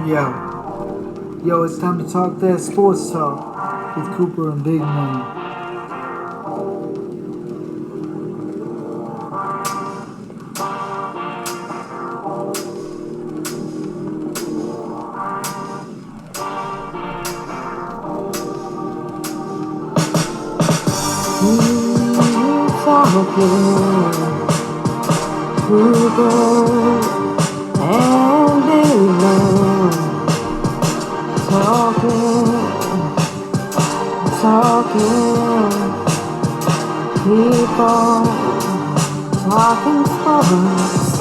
Yo, it's time to talk that sports talk with Cooper and Big Man. Cooper and Big Man talking, people talking sports.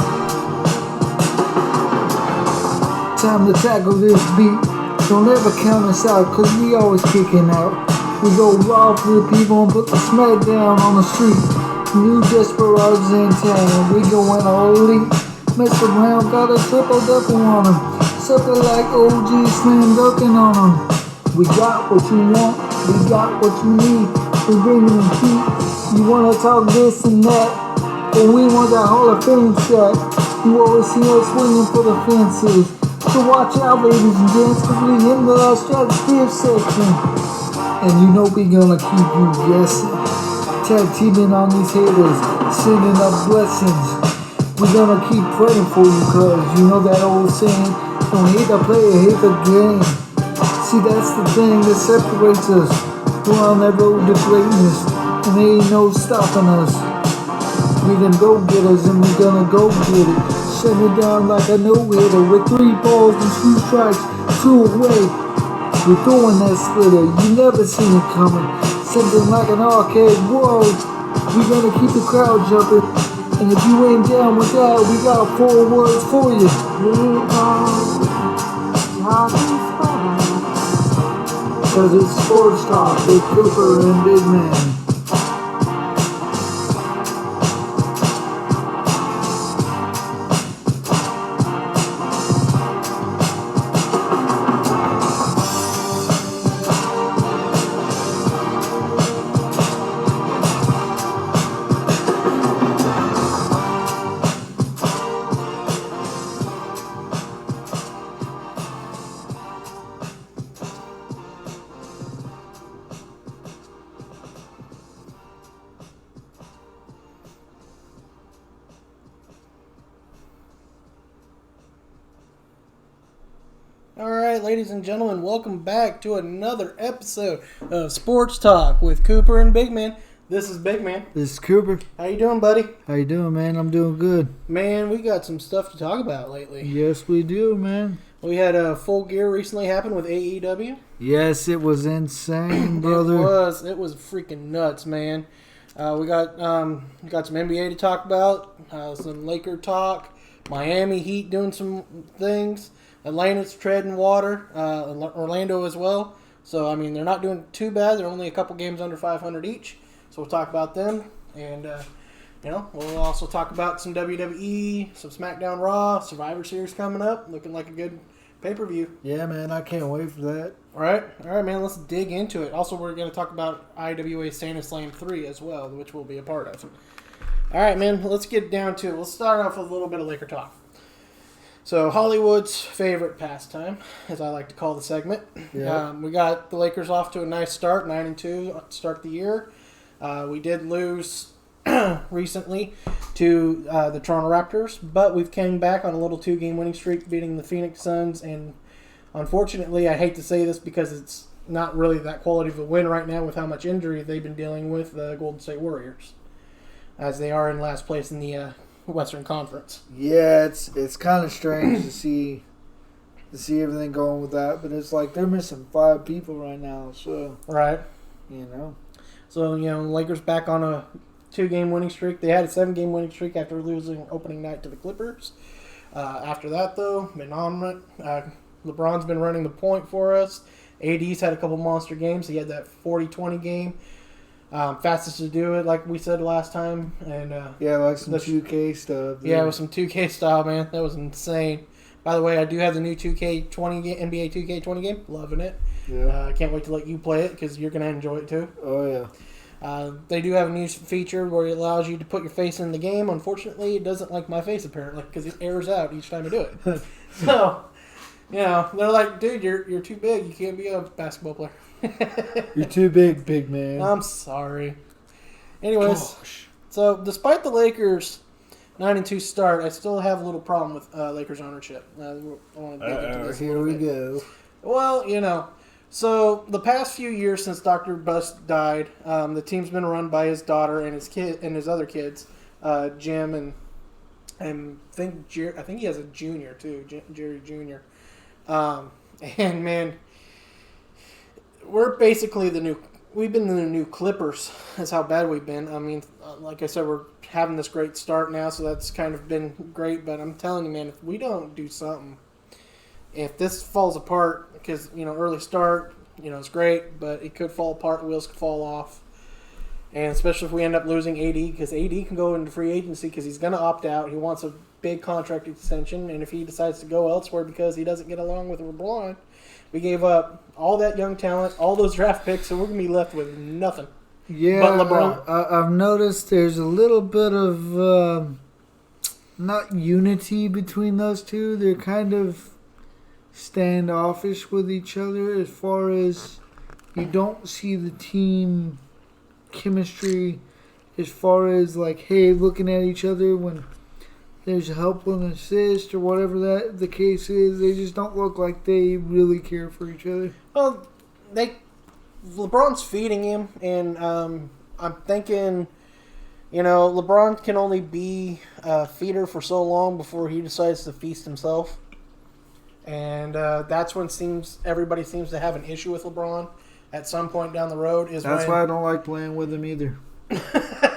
Time to tackle this beat. Don't ever count us out, cause we always kicking out. We go raw for the people and put the smack down on the street. New desperados in town, we going all elite. Mess around, got a triple double on them. Sucker like OG slam dunking on them. We got what you want, we got what you need. We bringing them heat. You wanna talk this and that, but we want that Hall of Fame shot. You always see us swinging for the fences. So watch out, ladies and gents, cause we in the stratosphere section. And you know we gonna keep you guessing. Tag teaming on these haters, sending up blessings. We gonna keep praying for you, cause you know that old saying, don't hate the player, hate the game. See, that's the thing that separates us. We're on that road to greatness, and there ain't no stopping us. We them go-getters, and we gonna go get it. Shut it down like a no-hitter with 3 balls and 2 strikes, 2 away. We're throwing that splitter, you never seen it coming. Something like an arcade, whoa. We gonna keep the crowd jumping. And if you ain't down with that, we got 4 words for you. Cause it's sports talk with Cooper and Big Man. Alright, ladies and gentlemen, welcome back to another episode of Sports Talk with Cooper and Big Man. This is Big Man. This is Cooper. How you doing, buddy? How you doing, man? I'm doing good. Man, we got some stuff to talk about lately. Yes, we do, man. We had a Full Gear recently happen with AEW. Yes, it was insane, brother. It was freaking nuts, man. We got some NBA to talk about, some Laker talk, Miami Heat doing some things. Atlanta's treading water, Orlando as well. So, I mean, they're not doing too bad. They're only a couple games under 500 each. So we'll talk about them. And, we'll also talk about some WWE, some SmackDown Raw, Survivor Series coming up. Looking like a good pay-per-view. Yeah, man, I can't wait for that. All right, man, let's dig into it. Also, we're going to talk about IWA Santa Slam 3 as well, which we'll be a part of. All right, man, let's get down to it. Let's start off with a little bit of Laker talk. So, Hollywood's favorite pastime, as I like to call the segment. Yeah. We got the Lakers off to a nice start, 9-2 to start the year. We did lose recently to the Toronto Raptors, but we've came back on a little 2-game winning streak, beating the Phoenix Suns. And unfortunately, I hate to say this because it's not really that quality of a win right now with how much injury they've been dealing with, the Golden State Warriors, as they are in last place in the Western Conference. Yeah, it's kind of strange to see everything going with that, but it's like they're missing 5 people right now, so Right. So, Lakers back on a 2-game winning streak. They had a 7-game winning streak after losing opening night to the Clippers. After that, though, been on it. LeBron's been running the point for us. AD's had a couple monster games. He had that 40-20 game. Fastest to do it, like we said last time. And like some 2K stuff. Yeah, it was some 2K style, man. That was insane. By the way, I do have the new NBA 2K20 game. Loving it. Yeah. I can't wait to let you play it because you're going to enjoy it too. Oh, yeah. They do have a new feature where it allows you to put your face in the game. Unfortunately, it doesn't like my face apparently because it errors out each time I do it. So, You know, they're like, dude, you're too big. You can't be a basketball player. You're too big, big man. I'm sorry. Anyways, Gosh. so despite the Lakers' 9-2 start, I still have a little problem with Lakers ownership. I want to dig into this. Here we go. Well, you know, so the past few years since Dr. Bust died, the team's been run by his daughter and his kid and his other kids, Jim and I think he has a junior too, Jerry Jr. And man, we're basically we've been the new Clippers. That's how bad we've been. I mean, like I said, we're having this great start now, so that's kind of been great. But I'm telling you, man, if we don't do something, if this falls apart, because, you know, early start, you know, it's great, but it could fall apart, the wheels could fall off. And especially if we end up losing AD, because AD can go into free agency because he's going to opt out. He wants a big contract extension, and if he decides to go elsewhere because he doesn't get along with LeBron, we gave up all that young talent, all those draft picks, so we're going to be left with nothing. Yeah, but LeBron. I've noticed there's a little bit of not unity between those two. They're kind of standoffish with each other as far as you don't see the team chemistry as far as like, hey, looking at each other when there's a help and assist or whatever that the case is. They just don't look like they really care for each other. Well, LeBron's feeding him, and I'm thinking, you know, LeBron can only be a feeder for so long before he decides to feast himself. And that's when everybody seems to have an issue with LeBron at some point down the road. That's why I don't like playing with him either.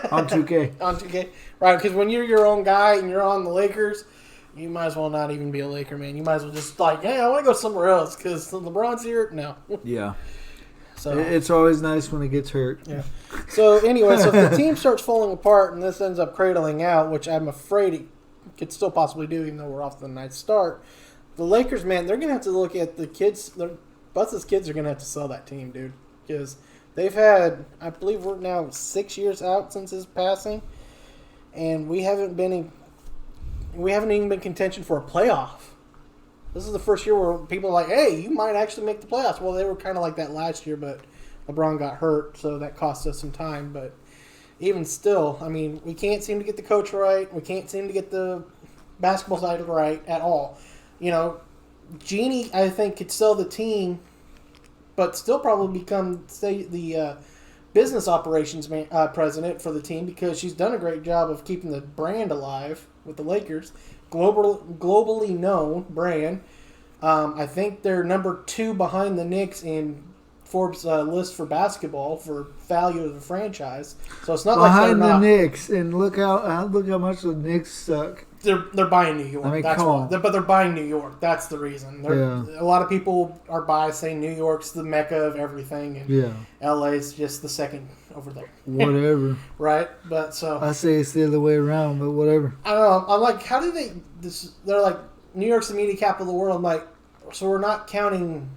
On 2K. On 2K. Right, because when you're your own guy and you're on the Lakers, you might as well not even be a Laker, man. You might as well just like, hey, I want to go somewhere else because LeBron's here. No. Yeah. So it's always nice when it gets hurt. Yeah. So anyway, so if the team starts falling apart and this ends up cradling out, which I'm afraid it could still possibly do, even though we're off to the nice start, the Lakers, man, they're going to have to look at the kids. Butz's kids are going to have to sell that team, dude. Because they've had, I believe we're now 6 years out since his passing. And we haven't even been contention for a playoff. This is the first year where people are like, hey, you might actually make the playoffs. Well, they were kind of like that last year, but LeBron got hurt, so that cost us some time. But even still, I mean, we can't seem to get the coach right. We can't seem to get the basketball side right at all. You know, Jeannie, I think, could sell the team, but still probably become, say, the business operations president for the team because she's done a great job of keeping the brand alive with the Lakers. Globally known brand. I think they're number 2 behind the Knicks in Forbes' list for basketball for value of the franchise. So it's not behind like they're the Knicks, and look how much the Knicks suck. They're buying New York. I mean, that's come why. on. But they're buying New York. That's the reason. A lot of people are biased, saying New York's the mecca of everything, and LA's just the second over there. Whatever. Right? But so I say it's the other way around, but whatever. I don't know. I'm like, how do they? They're like, New York's the media capital of the world. I'm like, so we're not counting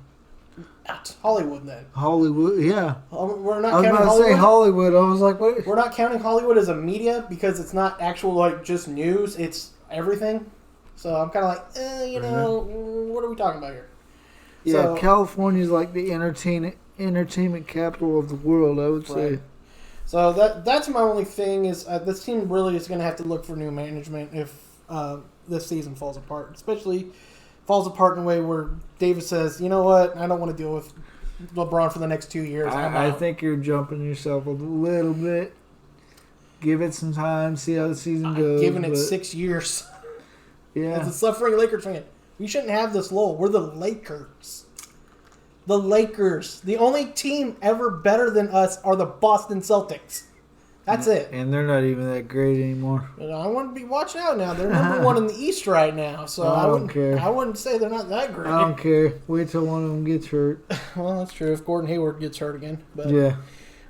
Hollywood then? Hollywood, yeah. We're not I was counting about to Hollywood. say Hollywood. I was like, what? We're not counting Hollywood as a media because it's not actual like just news. It's everything. So I'm kind of like, you know, what are we talking about here? Yeah, so, California's like the entertainment capital of the world, I would say. Right. So that's my only thing is this team really is going to have to look for new management if this season falls apart, especially falls apart in a way where David says, you know what, I don't want to deal with LeBron for the next 2 years. I think you're jumping yourself a little bit. Give it some time, see how the season goes. Giving it 6 years. Yeah. As a suffering Lakers fan, we shouldn't have this lull. We're the Lakers. The Lakers. The only team ever better than us are the Boston Celtics. That's it. And they're not even that great anymore. But I want to be watching out now. They're number 1 in the East right now, so I don't care. I wouldn't say they're not that great. I don't care. Wait till one of them gets hurt. Well, that's true. If Gordon Hayward gets hurt again. But, yeah.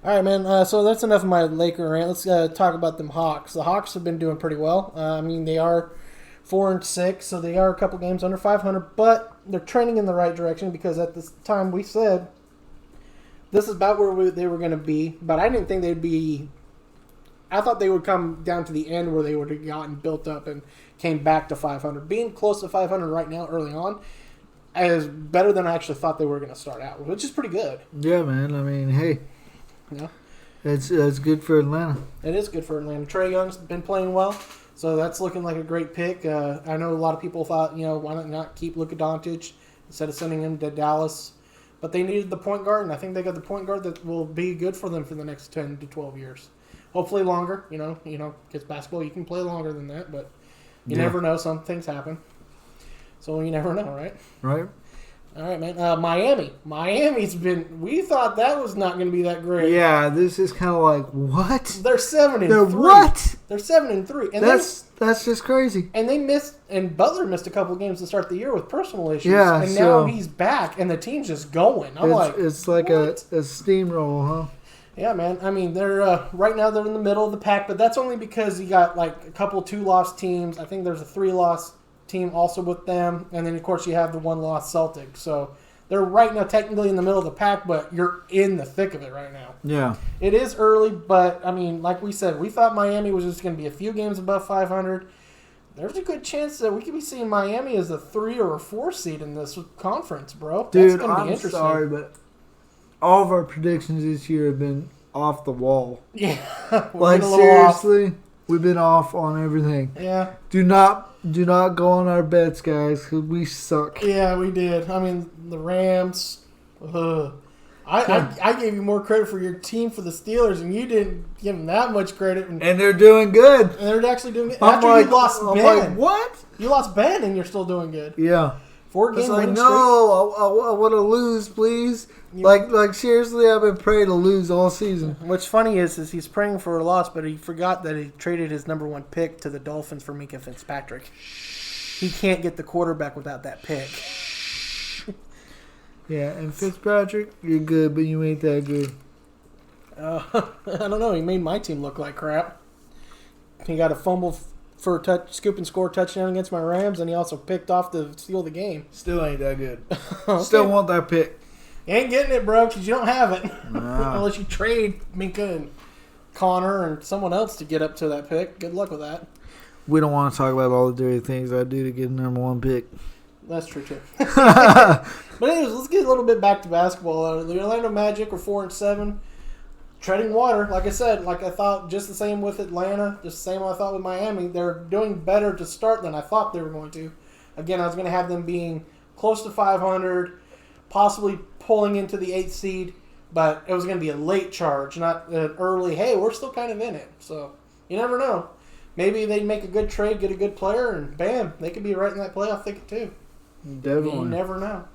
All right, man. So that's enough of my Laker rant. Let's talk about them Hawks. The Hawks have been doing pretty well. I mean, they are 4-6, so they are a couple games under 500, but they're trending in the right direction because at this time we said this is about where they were going to be, but I didn't think they'd be. I thought they would come down to the end where they would have gotten built up and came back to 500. Being close to 500 right now, early on, as better than I actually thought they were going to start out, which is pretty good. Yeah, man. I mean, hey. Yeah. It's good for Atlanta. It is good for Atlanta. Trae Young's been playing well, so that's looking like a great pick. I know a lot of people thought, why not keep Luka Doncic instead of sending him to Dallas? But they needed the point guard, and I think they got the point guard that will be good for them for the next 10 to 12 years. Hopefully longer, because basketball, you can play longer than that, but you never know. Some things happen. So you never know, right? Right. All right, man. Miami. Miami's been... We thought that was not going to be that great. Yeah, this is kind of like, what? They're 7-3. They're what? They're 7-3. And that's just crazy. And they missed... And Butler missed a couple of games to start the year with personal issues. Yeah, and now he's back, and the team's just going. It's like a steamroll, huh? Yeah, man. I mean, they're right now they're in the middle of the pack, but that's only because you got like a couple 2-loss teams. I think there's a 3-loss team also with them, and then of course you have the 1-loss Celtics. So they're right now technically in the middle of the pack, but you're in the thick of it right now. Yeah. It is early, but I mean, like we said, we thought Miami was just going to be a few games above 500. There's a good chance that we could be seeing Miami as a 3 or a 4 seed in this conference, bro. Dude, that's going to be I'm interesting. sorry, but all of our predictions this year have been off the wall. Yeah. Like, seriously, we've been off on everything. Yeah. Do not go on our bets, guys, because we suck. Yeah, we did. I mean, the Rams. I gave you more credit for your team for the Steelers, and you didn't give them that much credit. And they're doing good. And they're actually doing good. You lost Ben. I'm like, what? You lost Ben, and you're still doing good. Yeah. 4 games. Like, no, I want to lose, please. Like seriously, I've been praying to lose all season. What's funny is he's praying for a loss, but he forgot that he traded his number 1 pick to the Dolphins for Minka Fitzpatrick. He can't get the quarterback without that pick. Yeah, and Fitzpatrick, you're good, but you ain't that good. I don't know. He made my team look like crap. He got a fumble for a scoop and score touchdown against my Rams, and he also picked off to steal the game. Still ain't that good. Okay. Still want that pick. You ain't getting it, bro, because you don't have it. Nah. Unless you trade Minka and Connor and someone else to get up to that pick. Good luck with that. We don't want to talk about all the dirty things I do to get the number 1 pick. That's true, too. But anyways, let's get a little bit back to basketball. The Orlando Magic are 4-7. Treading water, like I said, like I thought, just the same with Atlanta, just the same I thought with Miami. They're doing better to start than I thought they were going to. Again, I was going to have them being close to 500, possibly pulling into the 8th seed, but it was going to be a late charge, not an early, hey, we're still kind of in it. So you never know. Maybe they make a good trade, get a good player, and bam, they could be right in that playoff thicket too. Definitely. You never know.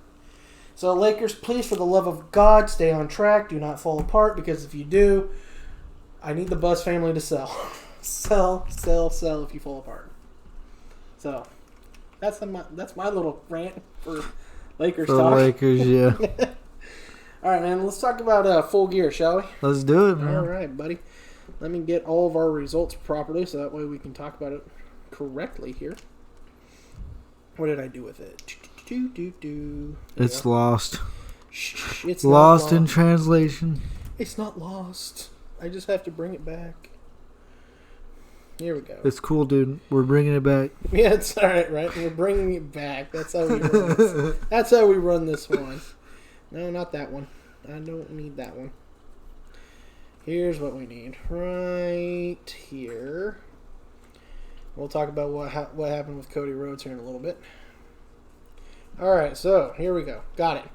So Lakers, please, for the love of God, stay on track. Do not fall apart, because if you do, I need the Buzz family to sell. Sell if you fall apart. So that's my little rant for Lakers for talk. Lakers, yeah. All right, man. Let's talk about Full Gear, shall we? Let's do it, man. All right, buddy. Let me get all of our results properly, so that way we can talk about it correctly here. What did I do with it? It's lost. It's lost in translation. It's not lost. I just have to bring it back. Here we go. It's cool, dude. We're bringing it back. Yeah, it's all right, right? We're bringing it back. That's how we run this. That's how we run this one. No, not that one. I don't need that one. Here's what we need. Right here. We'll talk about what happened with Cody Rhodes here in a little bit. All right, so here we go. Got it.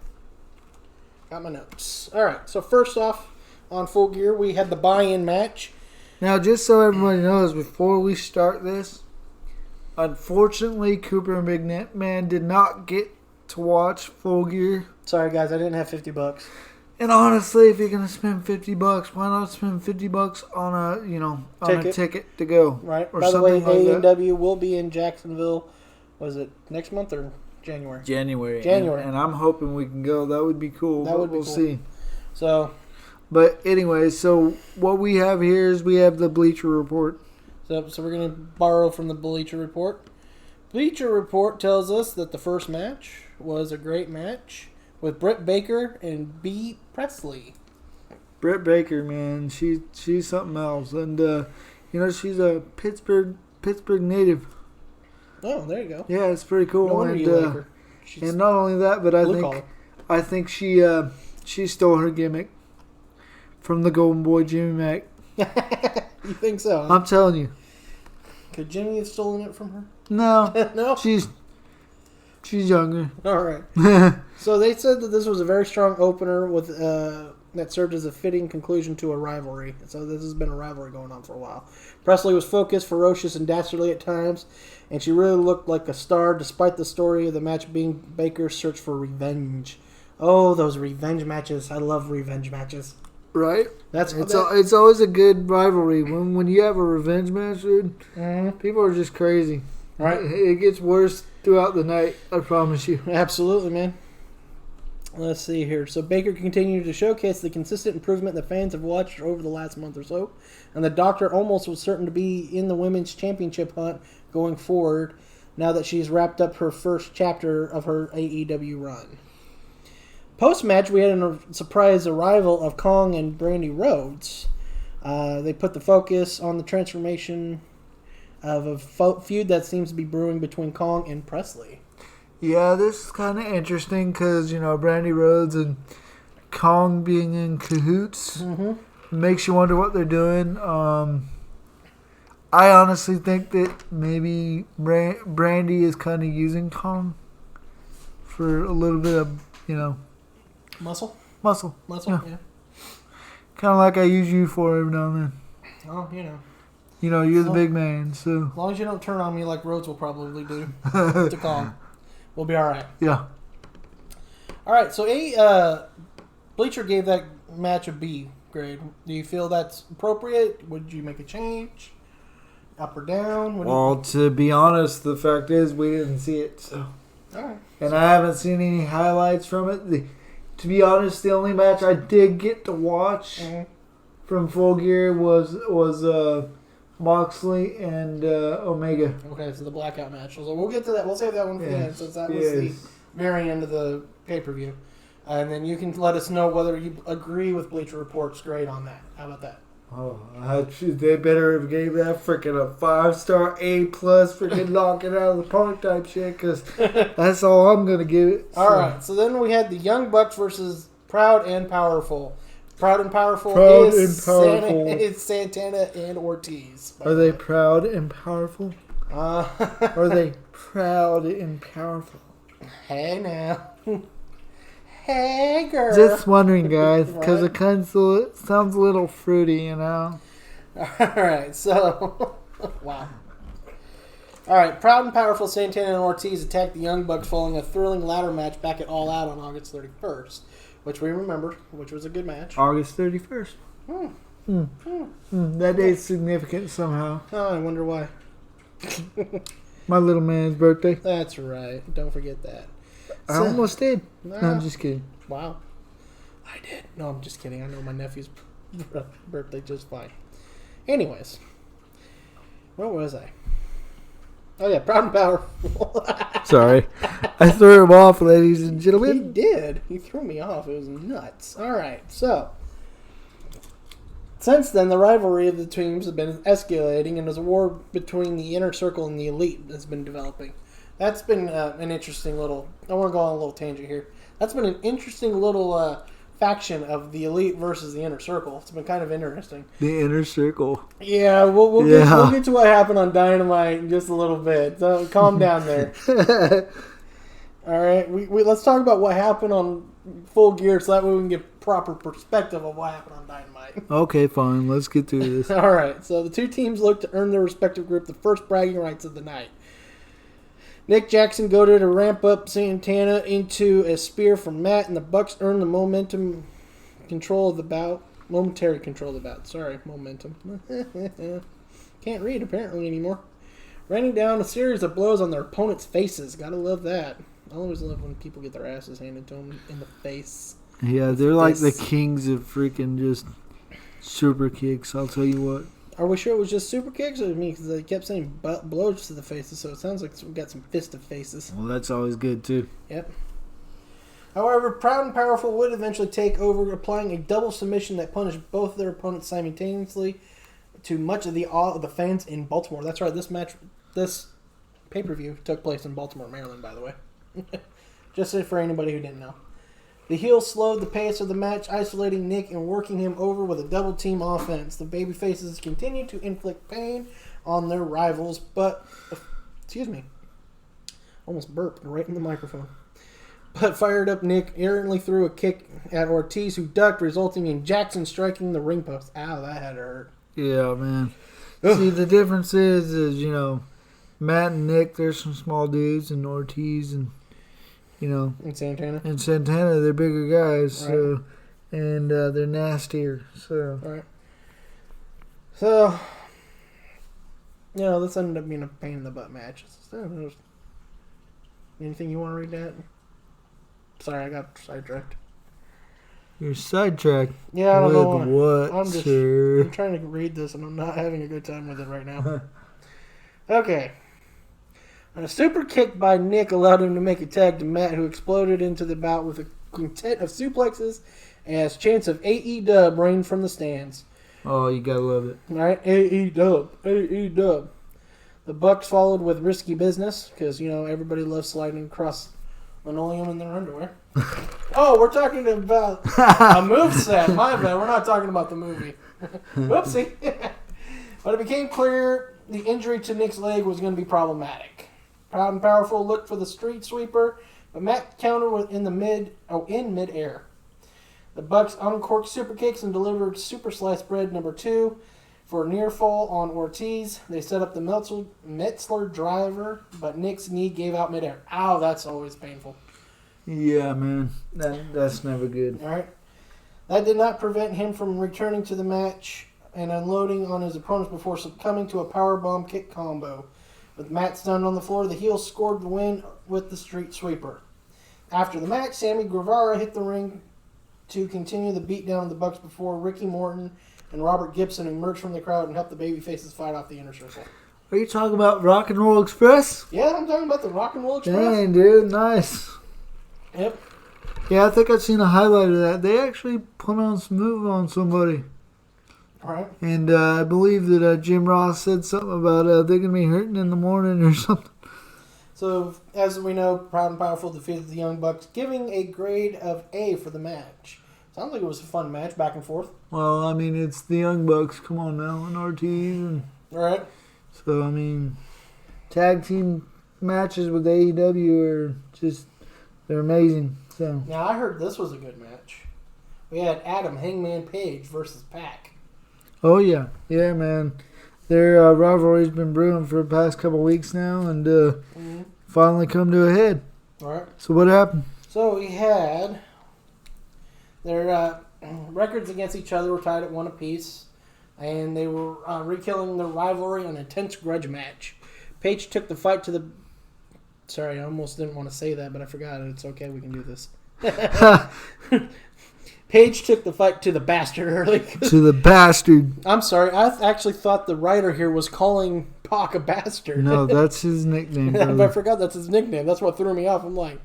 Got my notes. All right, so first off, on Full Gear, we had the buy-in match. Now, just so everybody knows, before we start this, unfortunately, Cooper and Big Man did not get to watch Full Gear. Sorry, guys, I didn't have $50. And honestly, if you're gonna spend $50, why not spend $50 on a ticket to go? Right. Or by the way, something like A&W will be in Jacksonville. Was it next month or January? January. January. And I'm hoping we can go. That would be cool. That would be we'll cool. see. So. But anyway, so what we have here is we have the Bleacher Report. So we're gonna borrow from the Bleacher Report. Bleacher Report tells us that the first match was a great match with Britt Baker and B. Presley. Britt Baker, man, she's something else, and she's a Pittsburgh native. Oh, there you go. Yeah, it's pretty cool. No wonder and you like her. She's And not only that, but blue collar. I think she stole her gimmick from the Golden Boy Jimmy Mac. You think so? I'm telling you. Could Jimmy have stolen it from her? No. No? She's younger. All right. So they said that this was a very strong opener with that served as a fitting conclusion to a rivalry. So this has been a rivalry going on for a while. Presley was focused, ferocious, and dastardly at times, and she really looked like a star despite the story of the match being Baker's search for revenge. Oh, those revenge matches. I love revenge matches. Right? It's It's always a good rivalry. When you have a revenge match, dude, people are just crazy. Right. It gets worse throughout the night, I promise you. Absolutely, man. Let's see here. So Baker continued to showcase the consistent improvement the fans have watched over the last month or so, and the Doctor almost was certain to be in the women's championship hunt going forward now that she's wrapped up her first chapter of her AEW run. Post-match, we had a surprise arrival of Kong and Brandy Rhodes. They put the focus on the transformation of a feud that seems to be brewing between Kong and Presley. Yeah, this is kind of interesting because, Brandy Rhodes and Kong being in cahoots makes you wonder what they're doing. I honestly think that maybe Brandy is kind of using Kong for a little bit of, Muscle, yeah. Kind of like I use you for every now and then. Oh, You're the big man, so. As long as you don't turn on me like Rhodes will probably do to Kong, we'll be all right. Yeah. All right, so Bleacher gave that match a B grade. Do you feel that's appropriate? Would you make a change? Up or down? To be honest, the fact is we didn't see it, so. All right. And I haven't seen any highlights from it. To be honest, the only match I did get to watch from Full Gear was Moxley and Omega. Okay, so the blackout match. So we'll get to that. We'll save that one for the end, since that was the very end of the pay-per-view. And then you can let us know whether you agree with Bleacher Report's grade on that. How about that? Oh, they better have gave that freaking a 5-star A+, freaking knock it out of the park type shit, because that's all I'm going to give it. All right, so then we had the Young Bucks versus Proud and Powerful. Proud and Powerful is Santana and Ortiz. Are they proud and powerful? Are they proud and powerful? Hey now. Hey girl. Just wondering, guys, because it kind of sounds a little fruity, All right, so wow. All right, Proud and Powerful Santana and Ortiz attacked the Young Bucks following a thrilling ladder match back at All Out on August 31st, which we remember, which was a good match. August 31st. That day's significant somehow. Oh, I wonder why. My little man's birthday. That's right. Don't forget that. I almost did. No, I'm just kidding. Wow. I did. No, I'm just kidding. I know my nephew's birthday just fine. Anyways. Where was I? Oh, yeah. Proud and Powerful. Sorry. I threw him off, ladies and gentlemen. He did. He threw me off. It was nuts. All right. So, since then, the rivalry of the teams has been escalating, and there's a war between the Inner Circle and the Elite that's been developing. That's been an interesting little... I want to go on a little tangent here. That's been an interesting little faction of the Elite versus the Inner Circle. It's been kind of interesting. The Inner Circle. Yeah, we'll get to what happened on Dynamite in just a little bit. So calm down there. All right, we let's talk about what happened on Full Gear, so that way we can get proper perspective of what happened on Dynamite. Okay, fine. Let's get through this. All right, so the two teams look to earn their respective group the first bragging rights of the night. Nick Jackson goaded to ramp up Santana into a spear from Matt, and the Bucks earned the momentary control of the bout. Sorry, momentum. Can't read apparently anymore. Raining down a series of blows on their opponents' faces. Gotta love that. I always love when people get their asses handed to them in the face. Yeah, they're like the kings of freaking just super kicks. I'll tell you what. Are we sure it was just super kicks or me? Because they kept saying blows to the faces, so it sounds like we got some fisted faces. Well, that's always good, too. Yep. However, Proud and Powerful would eventually take over, applying a double submission that punished both their opponents simultaneously, to much of the awe of the fans in Baltimore. That's right, this pay-per-view took place in Baltimore, Maryland, by the way. Just for anybody who didn't know. The heels slowed the pace of the match, isolating Nick and working him over with a double team offense. The babyfaces continued to inflict pain on their rivals, but... Excuse me. Almost burped right in the microphone. But fired up Nick errantly threw a kick at Ortiz, who ducked, resulting in Jackson striking the ring post. Ow, that had to hurt. Yeah, man. See, the difference is, you know, Matt and Nick, they're some small dudes, and Ortiz and, you know. And Santana? And Santana, they're bigger guys, Right. so, and they're nastier, so. All right. So, you know, this ended up being a pain in the butt match. Anything you want to read that? Sorry, I got sidetracked. You're sidetracked. Yeah, I don't know with why. what, sir? I'm trying to read this, and I'm not having a good time with it right now. Okay. A super kick by Nick allowed him to make a tag to Matt, who exploded into the bout with a quintet of suplexes as chants of AE-dub rained from the stands. Oh, you gotta love it. All right, AE-dub, AE-dub. The Bucks followed with risky business, because, you know, everybody loves sliding across linoleum in their underwear. Oh, we're talking about a moveset. My bad. We're not talking about the movie. Whoopsie. But it became clear the injury to Nick's leg was going to be problematic. Proud and Powerful looked for the street sweeper, but Matt countered in midair. The Bucks uncorked super kicks and delivered super sliced bread number 2 for a near fall on Ortiz. They set up the Metzler driver, but Nick's knee gave out midair. Ow, that's always painful. Yeah, man. That's never good. All right. That did not prevent him from returning to the match and unloading on his opponents before succumbing to a powerbomb kick combo. With Matt stunned on the floor, the heels scored the win with the street sweeper. After the match, Sammy Guevara hit the ring to continue the beatdown of the Bucks before Ricky Morton and Robert Gibson emerged from the crowd and helped the babyfaces fight off the inner circle. Are you talking about Rock and Roll Express? Yeah, I'm talking about the Rock and Roll Express. Dang, dude, nice. Yep. Yeah, I think I've seen a highlight of that. They actually put on some move on somebody. All right. And I believe that Jim Ross said something about they're going to be hurting in the morning or something. So, as we know, Proud and Powerful defeated the Young Bucks, giving a grade of A for the match. Sounds like it was a fun match, back and forth. Well, I mean, it's the Young Bucks. Come on now, and Ortiz. And All right. so, I mean, tag team matches with AEW are just, they're amazing. So Now, I heard this was a good match. We had Adam Hangman Page versus Pac. oh, yeah. Yeah, man. Their rivalry's been brewing for the past couple weeks now, and finally come to a head. All right. So what happened? So we had their records against each other were tied at 1 apiece, and they were rekilling their rivalry in an intense grudge match. Page took the fight to the... Sorry, I almost didn't want to say that, but I forgot it. It's okay, we can do this. Page took the fight to the bastard early. To the bastard. I'm sorry, I actually thought the writer here was calling Pac a bastard. No, that's his nickname. But I forgot that's his nickname. That's what threw me off. I'm like,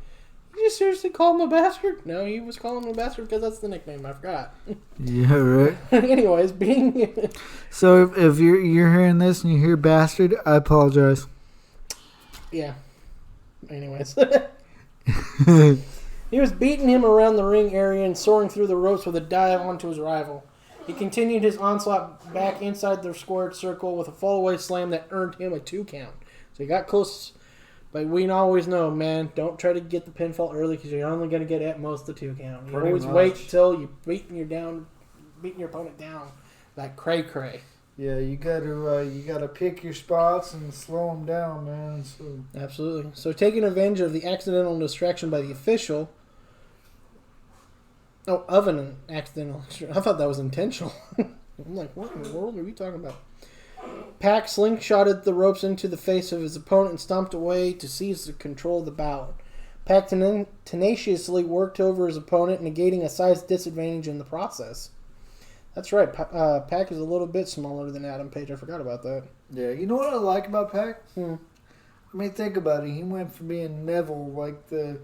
did you seriously call him a bastard? No, he was calling him a bastard because that's the nickname. I forgot. Yeah, right. Anyways, being... So if you're hearing this and you hear bastard, I apologize. Yeah. Anyways. He was beating him around the ring area and soaring through the ropes with a dive onto his rival. He continued his onslaught back inside the squared circle with a fallaway slam that earned him a 2 count. So he got close, but we always know, man, don't try to get the pinfall early because you're only going to get at most the 2 count. You Pretty always much. wait till you're beating your opponent down like cray-cray. Yeah, you gotta pick your spots and slow them down, man. So Absolutely. So taking advantage of the accidental distraction by the official... Oh, of an accidental... I thought that was intentional. I'm like, what in the world are we talking about? Pac slingshotted the ropes into the face of his opponent and stomped away to seize the control of the bout. Pac tenaciously worked over his opponent, negating a size disadvantage in the process. That's right. Pac is a little bit smaller than Adam Page. I forgot about that. yeah, you know what I like about Pac? Hmm. I mean, think about it. He went from being Neville, like the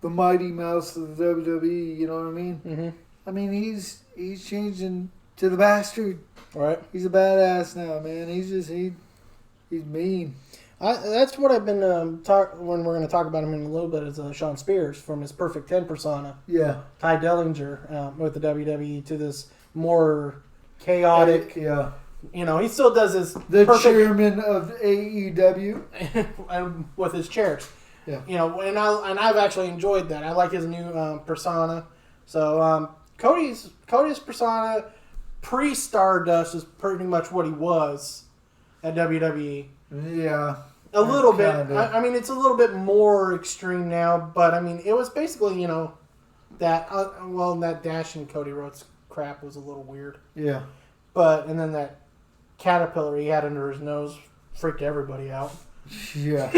Mighty Mouse of the WWE. You know what I mean? Mm-hmm. I mean, he's changing to the bastard. All right. He's a badass now, man. He's mean. That's what I've been when we're going to talk about him in a little bit is Sean Spears from his Perfect 10 persona. Yeah. Ty Bellinger with the WWE to this more chaotic. Yeah. You know, he still does his chairman of AEW with his chairs. Yeah. You know, and I've actually enjoyed that. I like his new persona. So Cody's persona pre-Stardust is pretty much what he was at WWE. Yeah. A little bit. I mean, it's a little bit more extreme now, but I mean, it was basically, you know, that that Dash and Cody Rhodes crap was a little weird. Yeah. And then that caterpillar he had under his nose freaked everybody out. Yeah.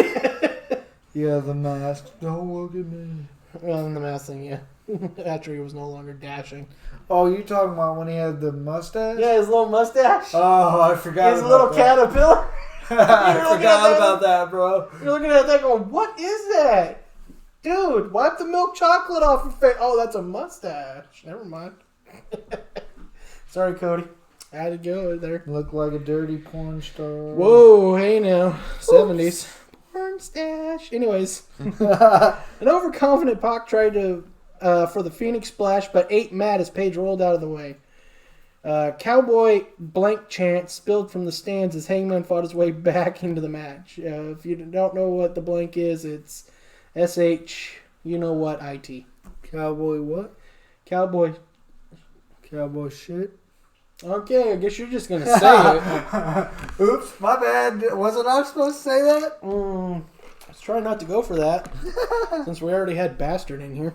Yeah, the mask. Don't look at me. Well, and the mask thing, yeah. After he was no longer dashing. Oh, you talking about when he had the mustache? Yeah, his little mustache. Oh, I forgot. His little caterpillar. I forgot about that, bro. You're looking at that going, what is that? Dude, wipe the milk chocolate off your face. Oh, that's a mustache. Never mind. Sorry, Cody. I had to go there. Look like a dirty porn star. Whoa, hey now. 70s. Porn stash. Anyways. An overconfident Pac tried to for the Phoenix Splash, but ate mad as Paige rolled out of the way. Cowboy blank chant spilled from the stands as Hangman fought his way back into the match. If you don't know what the blank is, it's SH, you know what, IT. Cowboy what? Cowboy shit. Okay, I guess you're just going to say it. Oops, my bad. Wasn't I supposed to say that? Let's try not to go for that, since we already had Bastard in here.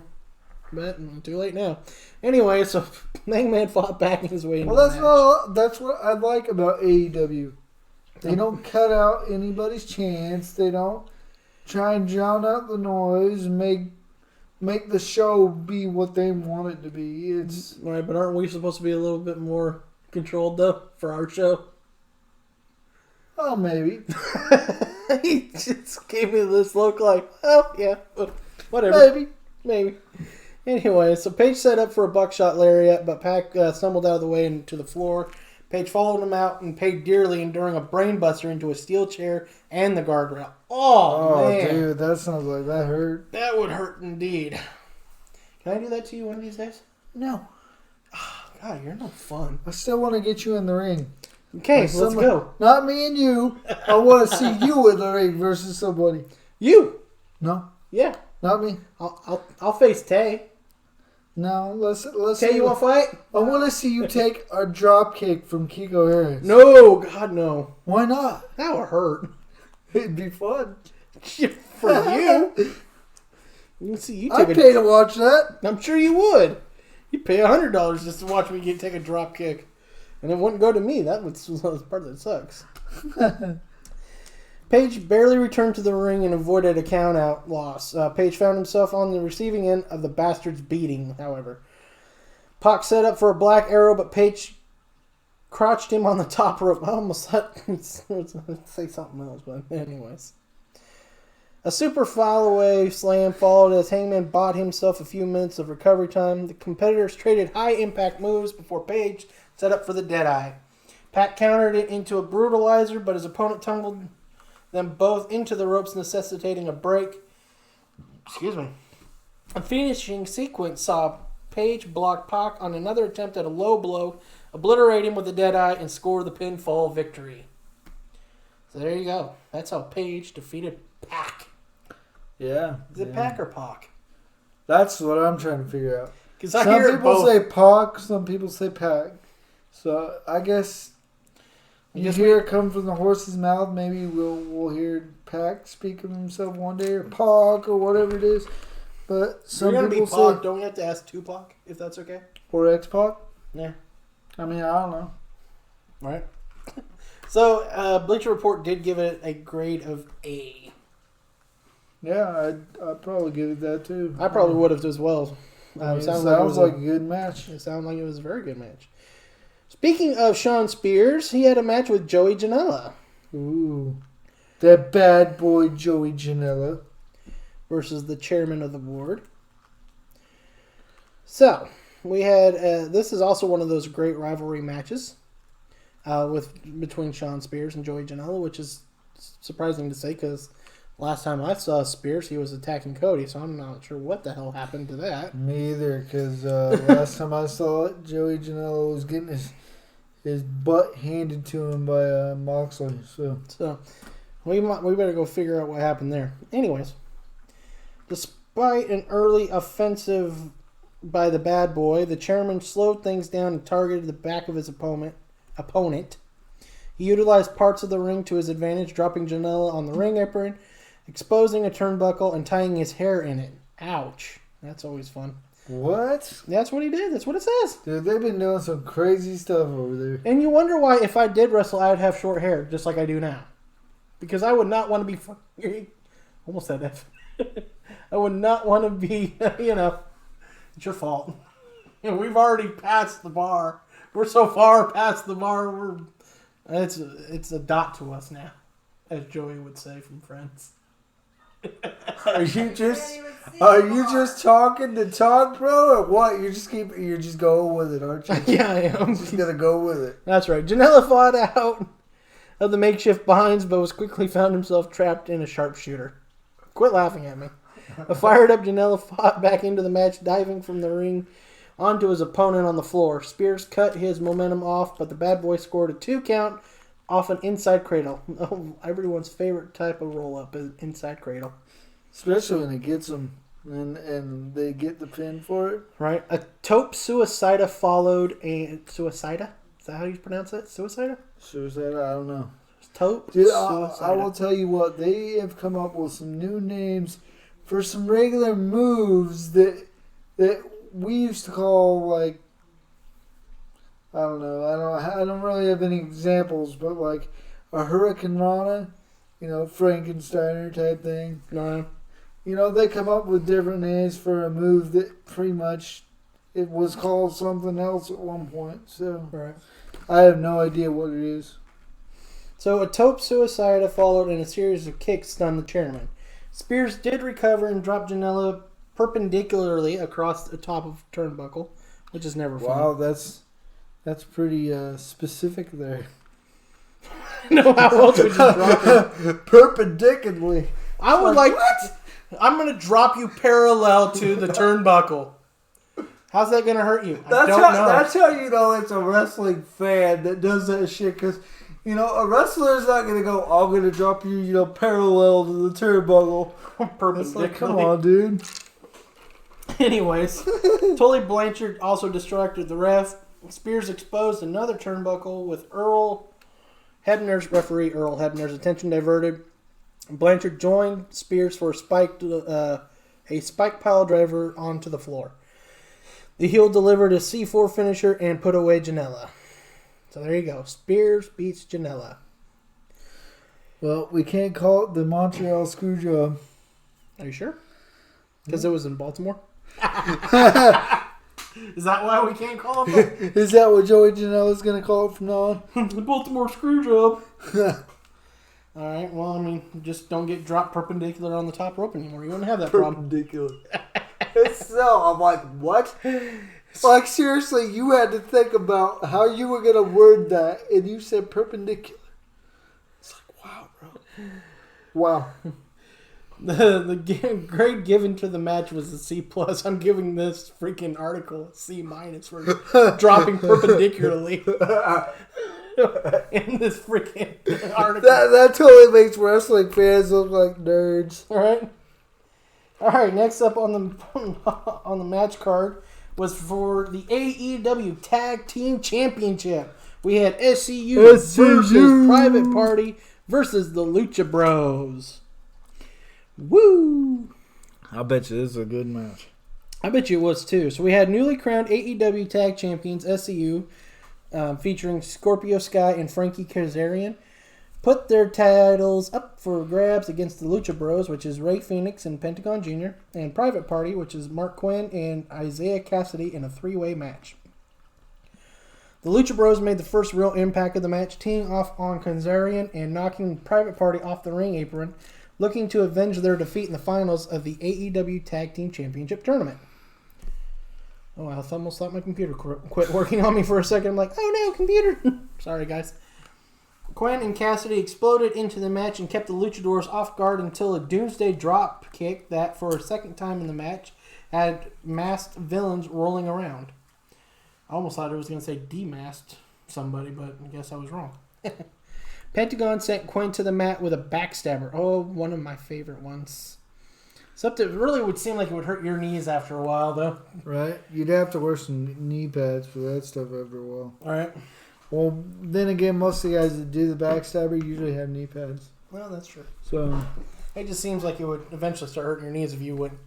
But too late now. Anyway, so Hangman fought back his way into the match. That's what I like about AEW. They don't cut out anybody's chance. They don't try and drown out the noise and make the show be what they want it to be. It's right, but aren't we supposed to be a little bit more controlled though for our show? Oh, maybe. He just gave me this look like, oh yeah, whatever. Maybe. Anyway, so Paige set up for a buckshot lariat, but Pac stumbled out of the way into the floor. Paige followed him out and paid dearly, enduring a brainbuster into a steel chair and the guardrail. Oh man. Dude, that sounds like that hurt. That would hurt indeed. Can I do that to you one of these days? No. Oh, God, you're no fun. I still want to get you in the ring. Okay, let's go. Not me and you. I want to see you in the ring versus somebody. You? No. Yeah. Not me. I'll face Tay. No, let's. Tay, you want to fight? I want to see you take a drop kick from Kiko Harris. No, God, no. Why not? That would hurt. It'd be fun. For you. You can see you take I'd pay to watch that. I'm sure you would. You'd pay $100 just to watch me take a drop kick. And it wouldn't go to me. That was the part that sucks. Paige barely returned to the ring and avoided a count-out loss. Paige found himself on the receiving end of the Bastard's beating, however. Pac set up for a black arrow, but Paige crouched him on the top rope. I almost thought say something else, but anyways. A super file-away slam followed as Hangman bought himself a few minutes of recovery time. The competitors traded high-impact moves before Paige set up for the Deadeye. Pac countered it into a brutalizer, but his opponent tumbled them both into the ropes, necessitating a break. Excuse me. A finishing sequence saw Paige block Pac on another attempt at a low blow, obliterate him with a Deadeye, and score the pinfall victory. So there you go. That's how Paige defeated Pac. Yeah. Is it Pac or Pac? That's what I'm trying to figure out. Some people say Pac, some people say Pac. So I guess you hear it come from the horse's mouth. Maybe we'll hear Pac speak of himself one day, or Pac, or whatever it is. But some people say, don't we have to ask Tupac if that's okay? Or X-Pac? Yeah. I mean, I don't know. Right. So Bleacher Report did give it a grade of A. Yeah, I'd probably give it that too. I probably would have as well. It sounds like a good match. It sounded like it was a very good match. Speaking of Sean Spears, he had a match with Joey Janela. Ooh. That bad boy Joey Janela. Versus the chairman of the board. So, we had... this is also one of those great rivalry matches between Sean Spears and Joey Janela, which is surprising to say because last time I saw Spears, he was attacking Cody, so I'm not sure what the hell happened to that. Me either, because last time I saw it, Joey Janela was getting his butt handed to him by Moxley. So we better go figure out what happened there. Anyways, despite an early offensive by the bad boy, the chairman slowed things down and targeted the back of his opponent. He utilized parts of the ring to his advantage, dropping Janela on the ring apron, exposing a turnbuckle, and tying his hair in it. Ouch. That's always fun. What? That's what he did. That's what it says. Dude, they've been doing some crazy stuff over there. And you wonder why, if I did wrestle, I would have short hair, just like I do now. Because I would not want to be... Almost said that. I would not want to be, it's your fault. We've already passed the bar. We're so far past the bar, it's a dot to us now, as Joey would say from Friends. Are you just talking to talk, bro, or what? You're just going with it, aren't you? Yeah, I am. You're just gonna go with it. That's right. Janela fought out of the makeshift binds, but was quickly found himself trapped in a sharpshooter. Quit laughing at me. A fired up Janela fought back into the match, diving from the ring onto his opponent on the floor. Spears cut his momentum off, but the bad boy scored a 2 count off an inside cradle. Oh, everyone's favorite type of roll-up is inside cradle. Especially when it gets them and they get the pin for it. Right. A taupe suicida followed a... Suicida? Is that how you pronounce it? Suicida? Suicida? I don't know. Taupe Dude, suicida. I will tell you what. They have come up with some new names for some regular moves that we used to call, like, I don't know. I don't really have any examples, but like a Hurricane Rana, Frankensteiner type thing. No. They come up with different names for a move that pretty much it was called something else at one point. So right. I have no idea what it is. So a taupe suicida followed and a series of kicks stunned the chairman. Spears did recover and dropped Janela perpendicularly across the top of turnbuckle, which is never fun. Wow, that's pretty specific there. No, how else would you drop it? Perpendicularly. I would like... What? I'm going to drop you parallel to the turnbuckle. How's that going to hurt you? I don't know. That's how you know it's a wrestling fan that does that shit, because, a wrestler's not going to go, I'm going to drop you, parallel to the turnbuckle. Perpendicularly. Like, come on, dude. Anyways, Tully Blanchard also distracted the ref. Spears exposed another turnbuckle with referee Earl Hebner's attention diverted. Blanchard joined Spears for a spike pile driver onto the floor. The heel delivered a C4 finisher and put away Janela. So there you go. Spears beats Janela. Well, we can't call it the Montreal Screwjob. Are you sure? Because it was in Baltimore? Is that why we can't call it that? Is that what Joey Janela's going to call it from now on? The Baltimore Screwjob. All right, well, just don't get dropped perpendicular on the top rope anymore. You wouldn't have that problem. Perpendicular. So, I'm like, what? Like, seriously, you had to think about how you were going to word that, and you said perpendicular. It's like, wow, bro. Wow. The grade given to the match was a C+. I'm giving this freaking article a C- for dropping perpendicularly in this freaking article. That totally makes wrestling fans look like nerds. All right. Next up on the match card was for the AEW Tag Team Championship. We had SCU versus Private Party versus the Lucha Bros. Woo! I bet you this is a good match. I bet you it was too. So we had newly crowned AEW Tag Champions SCU, featuring Scorpio Sky and Frankie Kazarian, put their titles up for grabs against the Lucha Bros, which is Ray Phoenix and Pentagon Jr., and Private Party, which is Mark Quinn and Isaiah Cassidy in a 3-way match. The Lucha Bros made the first real impact of the match, teeing off on Kazarian and knocking Private Party off the ring apron, looking to avenge their defeat in the finals of the AEW Tag Team Championship Tournament. Oh, I almost thought my computer quit working on me for a second. I'm like, oh no, computer. Sorry, guys. Quinn and Cassidy exploded into the match and kept the Luchadors off guard until a Doomsday drop kick that, for a second time in the match, had masked villains rolling around. I almost thought it was going to say demasked somebody, but I guess I was wrong. Pentagon sent Quinn to the mat with a backstabber. Oh, one of my favorite ones. Except it really would seem like it would hurt your knees after a while, though. Right? You'd have to wear some knee pads for that stuff after a while. All right. Well, then again, most of the guys that do the backstabber usually have knee pads. Well, that's true. So it just seems like it would eventually start hurting your knees if you went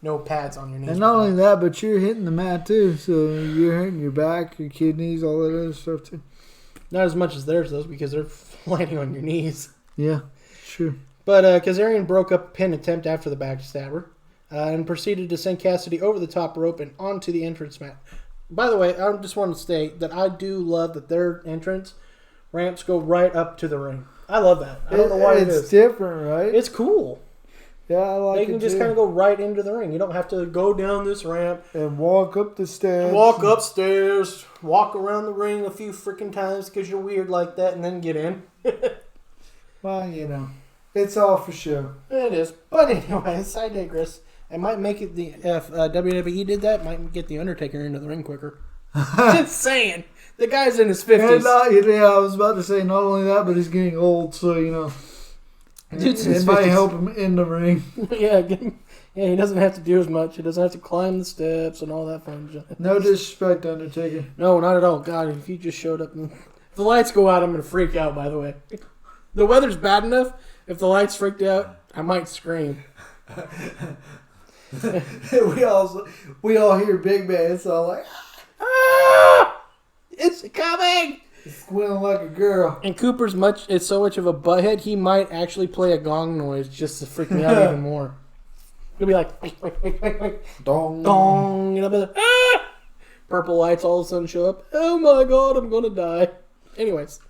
no pads on your knees. And not only that, but you're hitting the mat too. So you're hurting your back, your kidneys, all that other stuff too. Not as much as theirs, though, because they're landing on your knees. Yeah, sure. But Kazarian broke up a pin attempt after the backstabber and proceeded to send Cassidy over the top rope and onto the entrance mat. By the way, I just want to state that I do love that their entrance ramps go right up to the ring. I love that. I don't know why it is. It's different, right? It's cool. Yeah, I like it. They can just kind of go right into the ring. You don't have to go down this ramp and walk up the stairs. Walk upstairs, walk around the ring a few freaking times because you're weird like that, and then get in. Well, you know, it's all for show. It is. But anyways, I digress. It might make it if WWE did that, it might get the Undertaker into the ring quicker. Just saying. The guy's in his 50s. I was about to say not only that, but he's getting old, so you know. It might help him in the ring. Yeah, he doesn't have to do as much. He doesn't have to climb the steps and all that fun stuff. No disrespect, Undertaker. No, not at all. God, if you just showed up and if the lights go out, I'm going to freak out, by the way. The weather's bad enough. If the lights freaked out, I might scream. we all hear Big Man. It's all like, ah! It's coming! Squealing like a girl. And Cooper's so much of a butthead, he might actually play a gong noise just to freak me out even more. He'll be like, dong, dong, and I'll be like, ah! Purple lights all of a sudden show up. Oh my god, I'm gonna die. Anyways,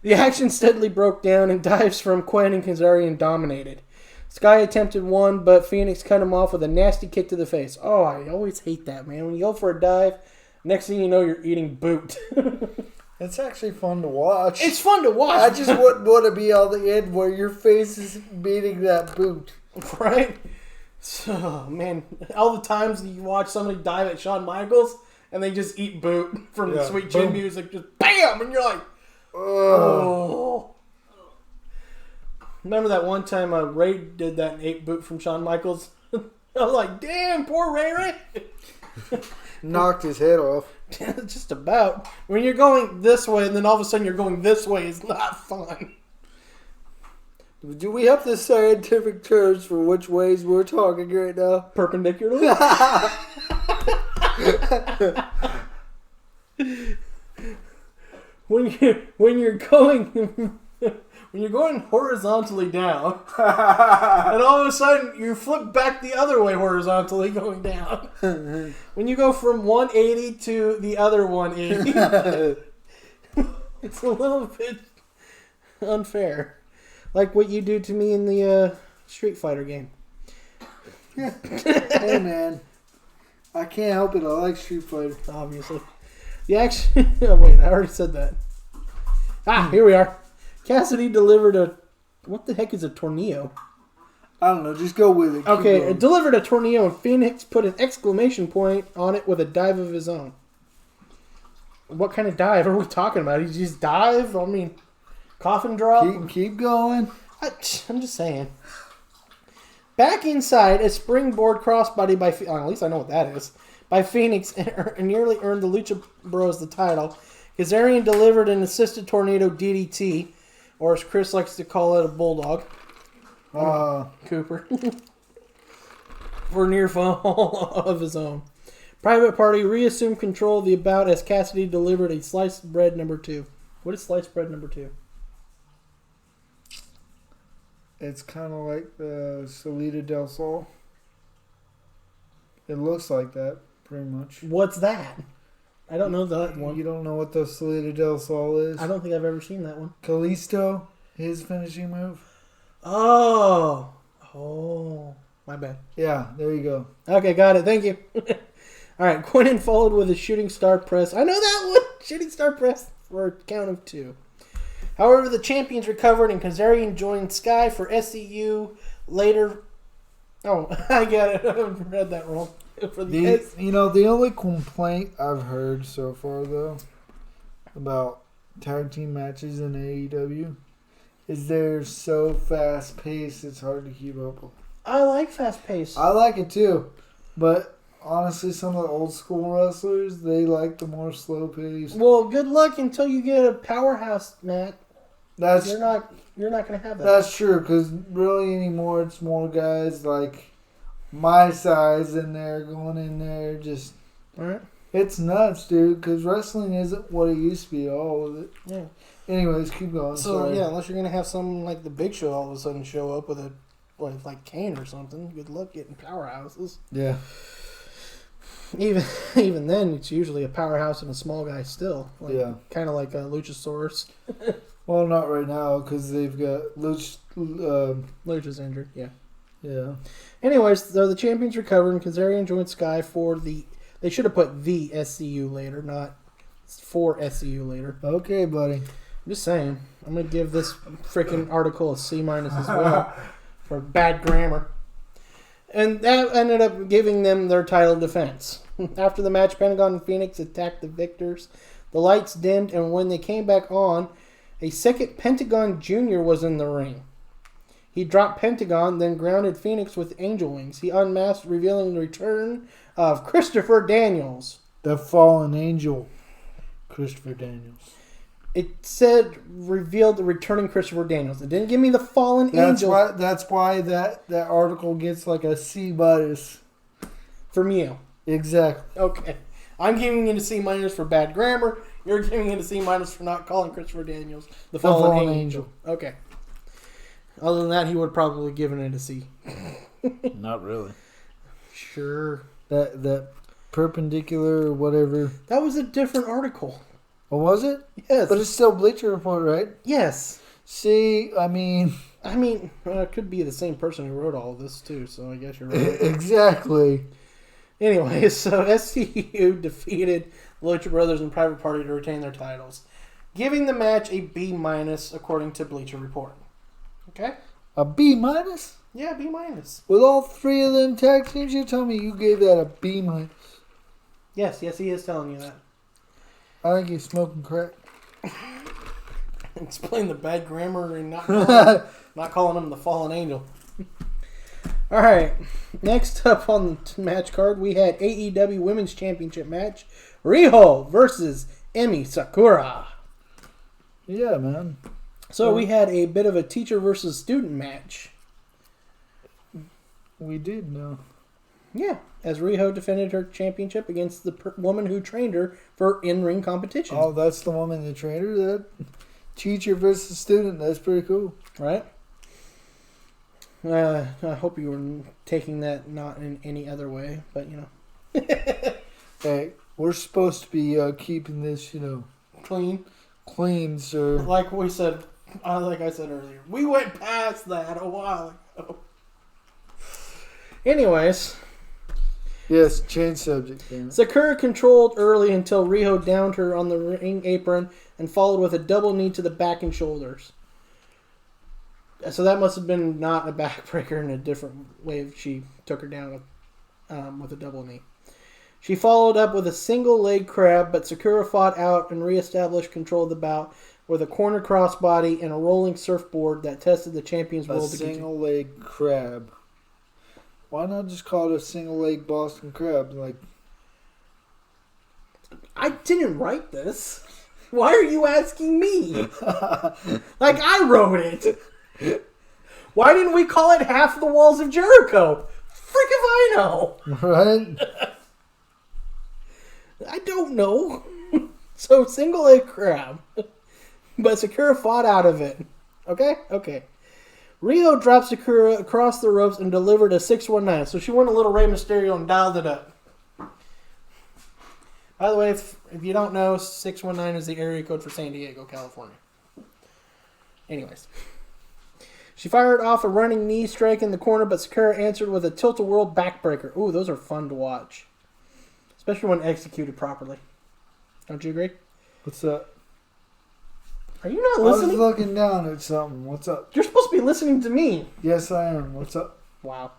the action steadily broke down and dives from Quinn and Kazarian dominated. Sky attempted one, but Phoenix cut him off with a nasty kick to the face. Oh, I always hate that, man. When you go for a dive, next thing you know, you're eating boot. It's actually fun to watch. It's fun to watch. I just wouldn't want to be on the end where your face is beating that boot. Right? So, man, all the times that you watch somebody dive at Shawn Michaels and they just eat boot from the Sweet Chin music, just BAM! And you're like, oh. Remember that one time Ray did that and ate boot from Shawn Michaels? I was like, damn, poor Ray. Knocked his head off. Just about. When you're going this way and then all of a sudden you're going this way is not fun. Do we have the scientific terms for which ways we're talking right now? Perpendicular? when you're going horizontally down, and all of a sudden you flip back the other way horizontally going down. When you go from 180 to the other 180, it's a little bit unfair. Like what you do to me in the Street Fighter game. Hey man, I can't help it. I like Street Fighter. Obviously. The action... Oh wait, I already said that. Here we are. Cassidy delivered a... What the heck is a tornado? I don't know. Just go with it. Okay, it delivered a tornado and Phoenix put an exclamation point on it with a dive of his own. What kind of dive are we talking about? He just dive? I mean, coffin drop? Keep going. I'm just saying. Back inside, a springboard crossbody by... at least I know what that is. By Phoenix and nearly earned the Lucha Bros the title. Kazarian delivered an assisted tornado DDT, or as Chris likes to call it, a bulldog. Cooper. For near fall of his own. Private Party reassumed control of the bout as Cassidy delivered a sliced bread number 2. What is sliced bread number 2? It's kind of like the Salida del Sol. It looks like that, pretty much. What's that? I don't know that one. You don't know what the Salida del Sol is? I don't think I've ever seen that one. Kalisto, his finishing move. Oh, my bad. Yeah, there you go. Okay, got it. Thank you. All right, Quinnen followed with a shooting star press. I know that one. Shooting star press for a count of 2. However, the champions recovered and Kazarian joined Sky for SCU later. Oh, I got it. I read that wrong. For the only complaint I've heard so far, though, about tag team matches in AEW is they're so fast paced it's hard to keep up with. I like fast paced. I like it too, but honestly, some of the old school wrestlers, they like the more slow paced. Well, good luck until you get a powerhouse, Matt. You're not gonna have that. That's true, because really anymore it's more guys like my size in there going in there just. All right. It's nuts, dude, because wrestling isn't what it used to be, all of it. Yeah. Anyways, keep going. So, Sorry. yeah, unless you're going to have someone like the Big Show all of a sudden show up with like Kane or something, good luck getting powerhouses. Yeah. Even then, it's usually a powerhouse and a small guy still. Yeah. Kind of like a Luchasaurus. Well, not right now, because they've got Lucha's injured, yeah. Yeah. Anyways, so the champions recovered and Kazarian joined Sky for the... They should have put the SCU later, not for SCU later. Okay, buddy. I'm just saying. I'm going to give this freaking article a C- as well for bad grammar. And that ended up giving them their title defense. After the match, Pentagon and Phoenix attacked the victors. The lights dimmed, and when they came back on, a second Pentagon Jr. was in the ring. He dropped Pentagon, then grounded Phoenix with angel wings. He unmasked, revealing the return of Christopher Daniels. The fallen angel, Christopher Daniels. It said revealed the returning Christopher Daniels. It didn't give me the fallen angel. That's why that article gets like a C- from you. Exactly. Okay. I'm giving it a C- for bad grammar. You're giving it a C- for not calling Christopher Daniels the fallen angel. Okay. Other than that, he would have probably given it a C. Not really. Sure. That perpendicular or whatever. That was a different article. Oh, was it? Yes. But it's still Bleacher Report, right? Yes. See, I mean, it could be the same person who wrote all of this, too, so I guess you're right. Exactly. Anyway, so SCU defeated Lucha Brothers and Private Party to retain their titles, giving the match a B- according to Bleacher Report. Okay? A B-? Yeah, B-. With all three of them tag teams, you tell me you gave that a B-? Yes, he is telling you that. I think he's smoking crack. Explain the bad grammar and not calling him the fallen angel. All right. Next up on the match card, we had AEW Women's Championship match. Riho versus Emi Sakura. Yeah, man. So we had a bit of a teacher versus student match. We did, no. Yeah, as Riho defended her championship against the woman who trained her for in-ring competition. Oh, that's the woman that trained her? That teacher versus student. That's pretty cool. Right? I hope you were taking that not in any other way, but, you know. Hey, we're supposed to be keeping this, clean, sir. Like I said earlier, we went past that a while ago. Anyways. Yes, change subject. Sakura controlled early until Riho downed her on the ring apron and followed with a double knee to the back and shoulders. So that must have been not a backbreaker in a different way. She took her down with a double knee. She followed up with a single leg crab, but Sakura fought out and reestablished control of the bout with a corner crossbody and a rolling surfboard that tested the champion's will. A single leg crab. Why not just call it a single leg Boston crab? I didn't write this. Why are you asking me? I wrote it. Why didn't we call it Half the Walls of Jericho? Frick if I know. Right? I don't know. So, single leg crab. But Sakura fought out of it. Okay. Riho dropped Sakura across the ropes and delivered a 619. So she went a little Rey Mysterio and dialed it up. By the way, if you don't know, 619 is the area code for San Diego, California. Anyways. She fired off a running knee strike in the corner, but Sakura answered with a tilt-a-whirl backbreaker. Ooh, those are fun to watch. Especially when executed properly. Don't you agree? What's that? Are you not I was listening? looking down at something. What's up? You're supposed to be listening to me. Yes, I am. What's up? Wow.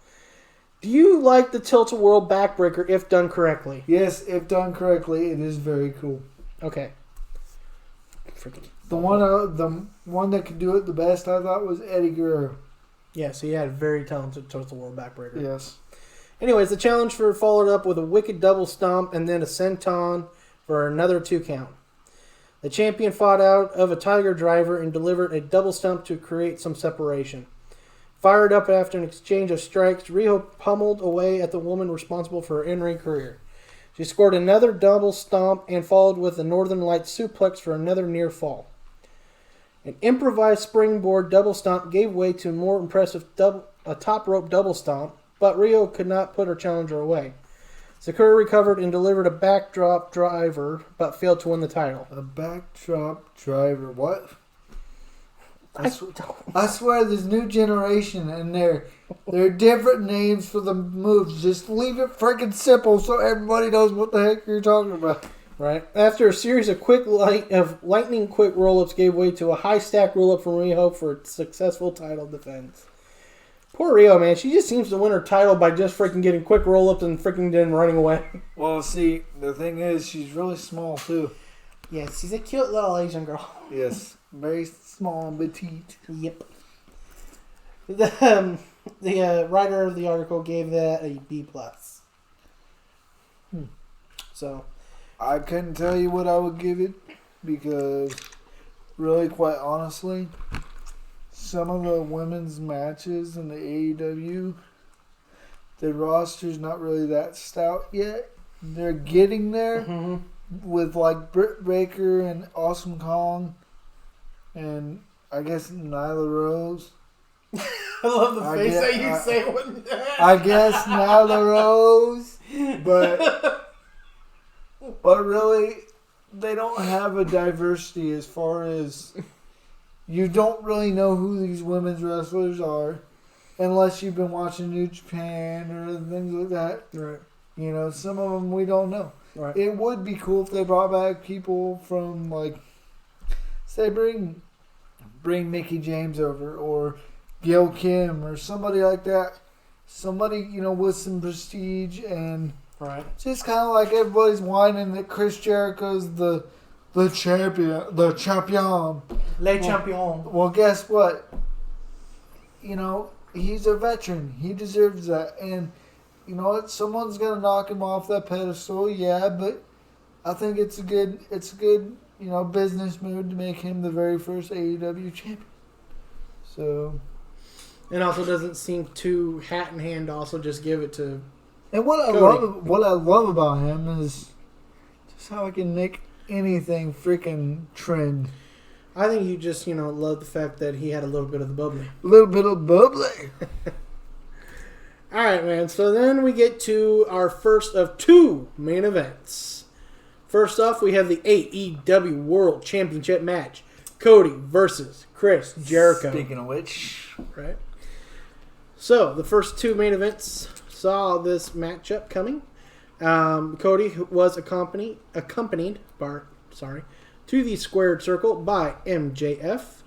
Do you like the tilt-a-whirl backbreaker if done correctly? Yes, if done correctly, it is very cool. Okay. Freaking. The one that could do it the best, I thought, was Eddie Guerrero. Yes, he had a very talented tilt-a-whirl backbreaker. Yes. Anyways, the challenge followed up with a wicked double stomp and then a senton for another 2 count. The champion fought out of a tiger driver and delivered a double stomp to create some separation. Fired up after an exchange of strikes, Riho pummeled away at the woman responsible for her in-ring career. She scored another double stomp and followed with a Northern Lights suplex for another near fall. An improvised springboard double stomp gave way to a more impressive a top rope double stomp, but Riho could not put her challenger away. Sakura recovered and delivered a backdrop driver, but failed to win the title. A backdrop driver. What? I swear, this new generation, and they're different names for the moves. Just leave it freaking simple so everybody knows what the heck you're talking about. Right. After a series of lightning quick roll-ups gave way to a high stack roll-up from Riho for a successful title defense. Poor Riho, man. She just seems to win her title by just freaking getting quick roll-ups and freaking then running away. Well, see, the thing is, she's really small, too. Yes, she's a cute little Asian girl. Yes, very small and petite. Yep. The writer of the article gave that a B+. So, I couldn't tell you what I would give it because, really, quite honestly, some of the women's matches in the AEW, the roster's not really that stout yet. They're getting there with like Britt Baker and Awesome Kong and I guess Nyla Rose. I love the face that you say when I guess Nyla Rose, but really, they don't have a diversity as far as you don't really know who these women's wrestlers are unless you've been watching New Japan or things like that. Right. You know, some of them we don't know. Right. It would be cool if they brought back people from, like, say, bring Mickey James over or Gail Kim or somebody like that. Somebody, you know, with some prestige and right. just kind of like everybody's whining that Chris Jericho's the champion, Le Champion. Well, guess what? You know, he's a veteran. He deserves that. And you know what? Someone's gonna knock him off that pedestal, yeah. But I think it's a good, you know, business move to make him the very first AEW champion. So, and also doesn't seem too hat in hand. To also just give it to. And what I love about him is just how I can make anything freaking trend. I think you just, you know, love the fact that he had a little bit of the bubbly. A little bit of bubbly. All right, man. So then we get to our first of 2 main events. First off, we have the AEW World Championship match. Cody versus Chris Jericho. Speaking of which. Right. So, the first 2 main events saw this matchup coming. Cody was accompanied to the squared circle by MJF,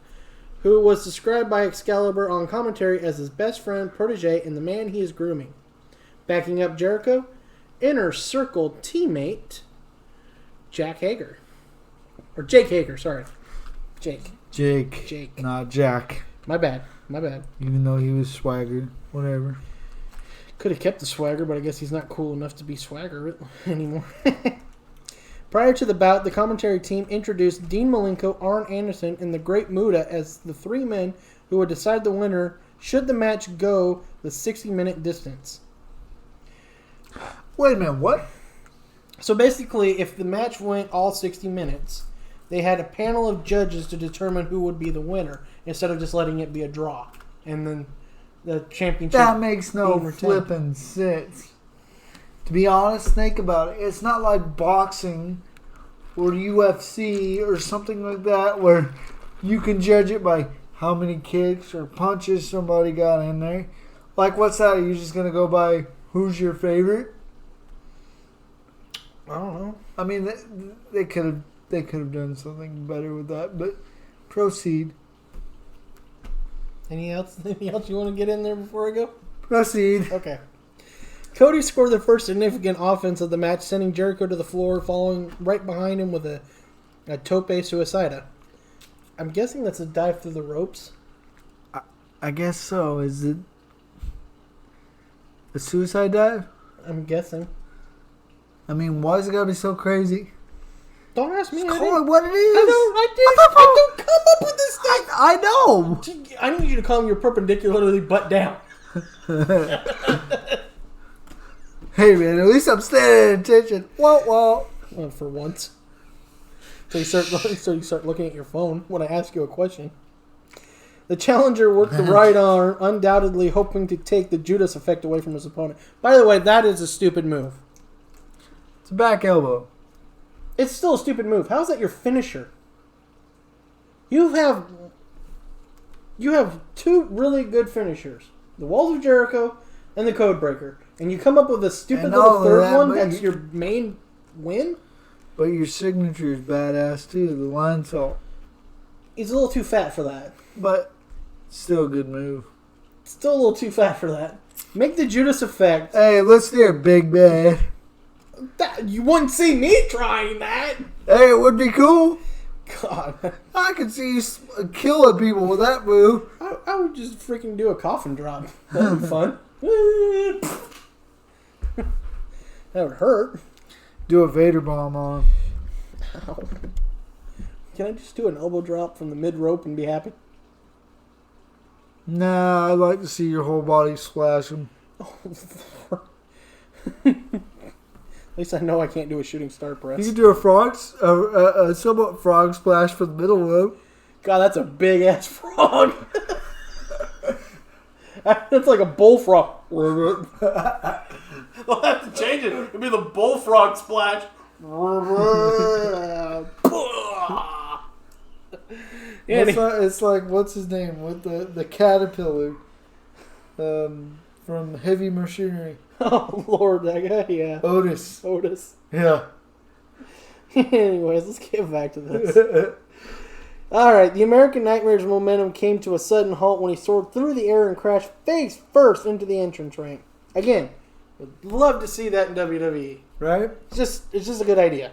who was described by Excalibur on commentary as his best friend, protege, and the man he is grooming. Backing up Jericho, inner circle teammate Jake Hager, sorry. Jake. Not Jack. My bad. Even though he was swagger. Whatever. Could have kept the swagger, but I guess he's not cool enough to be swagger anymore. Prior to the bout, the commentary team introduced Dean Malenko, Arn Anderson, and the Great Muta as the 3 men who would decide the winner should the match go the 60-minute distance. Wait a minute, what? So basically, if the match went all 60 minutes, they had a panel of judges to determine who would be the winner instead of just letting it be a draw. And then the championship... That makes no flipping sense. To be honest, think about it. It's not like boxing or UFC or something like that where you can judge it by how many kicks or punches somebody got in there. Like, what's that? Are you just going to go by who's your favorite? I don't know. I mean, they could have done something better with that, but Proceed. Anything else you want to get in there before I go? Proceed. Okay. Cody scored the first significant offense of the match, sending Jericho to the floor, following right behind him with a tope suicida. I'm guessing that's a dive through the ropes. I guess so. Is it a suicide dive? I'm guessing. I mean, why is it gotta be so crazy? Don't ask me. Just call it what it is. I don't come up with this thing. I know. I need you to calm your perpendicularly butt down. Hey man, at least I'm staying at attention. Well, for once. So you start looking at your phone when I ask you a question. The challenger worked the right arm, undoubtedly hoping to take the Judas effect away from his opponent. By the way, that is a stupid move. it's a back elbow. It's still a stupid move. How is that your finisher? You have two really good finishers. The Walls of Jericho and the Codebreaker. And you come up with a stupid little third one that's your main win? But your signature is badass too, the line salt. He's a little too fat for that. But still a good move. Still a little too fat for that. Make the Judas effect. Hey, let's hear it, big man. You wouldn't see me trying that. Hey, it would be cool. God. I could see you killing people with that move. I would just freaking do a coffin drop. That would be fun. That would hurt. Do a Vader bomb on. Ow. Can I just do an elbow drop from the mid rope and be happy? Nah, I'd like to see your whole body splash him. At least I know I can't do a shooting star press. You could do a somewhat frog splash for the middle rope. God, that's a big ass frog. That's like a bullfrog. We'll have to change it. It'll be the bullfrog splash. It's like what's his name with the caterpillar from Heavy Machinery. Oh Lord, that guy, yeah. Otis. Yeah. Anyways, let's get back to this. Alright, the American Nightmare's momentum came to a sudden halt when he soared through the air and crashed face first into the entrance ramp. Again, would love to see that in WWE. Right? It's just a good idea.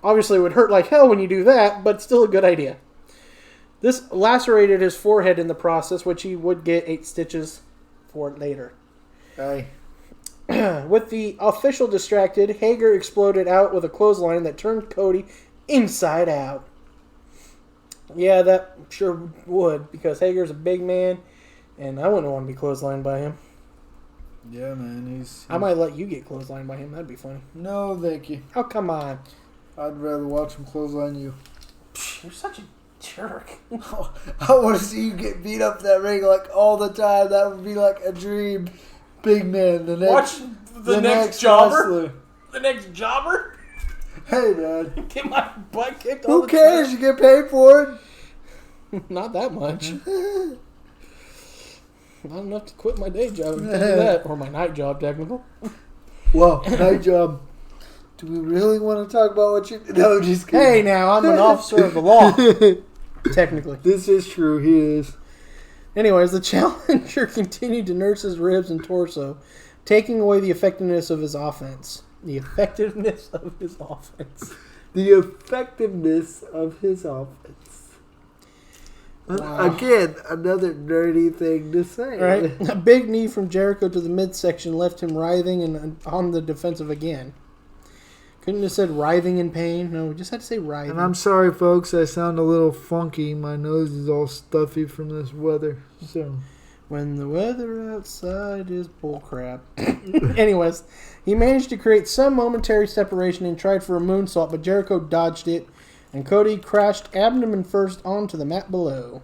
Obviously, it would hurt like hell when you do that, but still a good idea. This lacerated his forehead in the process, which he would get 8 stitches for later. Aye. With the official distracted, Hager exploded out with a clothesline that turned Cody inside out. Yeah, that sure would, because Hager's a big man, and I wouldn't want to be clotheslined by him. Yeah, man, I might let you get clotheslined by him. That'd be funny. No, thank you. Oh, come on. I'd rather watch him clothesline you. You're such a jerk. I want to see you get beat up that ring like all the time. That would be like a dream. Big man, watch the next jobber. Wrestler. The next jobber. Hey, man. Get my butt kicked all Who the cares? time. You get paid for it. Not that much. Not enough to quit my day job and do that. Or my night job, technically. Well, night job. Do we really want to talk about what you... No, just kidding. Hey, now, I'm an officer of the law. Technically. This is true. He is. Anyways, the challenger continued to nurse his ribs and torso, taking away the effectiveness of his offense. The effectiveness of his offense. The effectiveness of his offense. Wow. Again, another nerdy thing to say. Right? A big knee from Jericho to the midsection left him writhing and on the defensive again. Couldn't have said writhing in pain. No, we just had to say writhing. And I'm sorry, folks. I sound a little funky. My nose is all stuffy from this weather. So, when the weather outside is bullcrap. Anyways, he managed to create some momentary separation and tried for a moonsault, but Jericho dodged it, and Cody crashed abdomen first onto the mat below.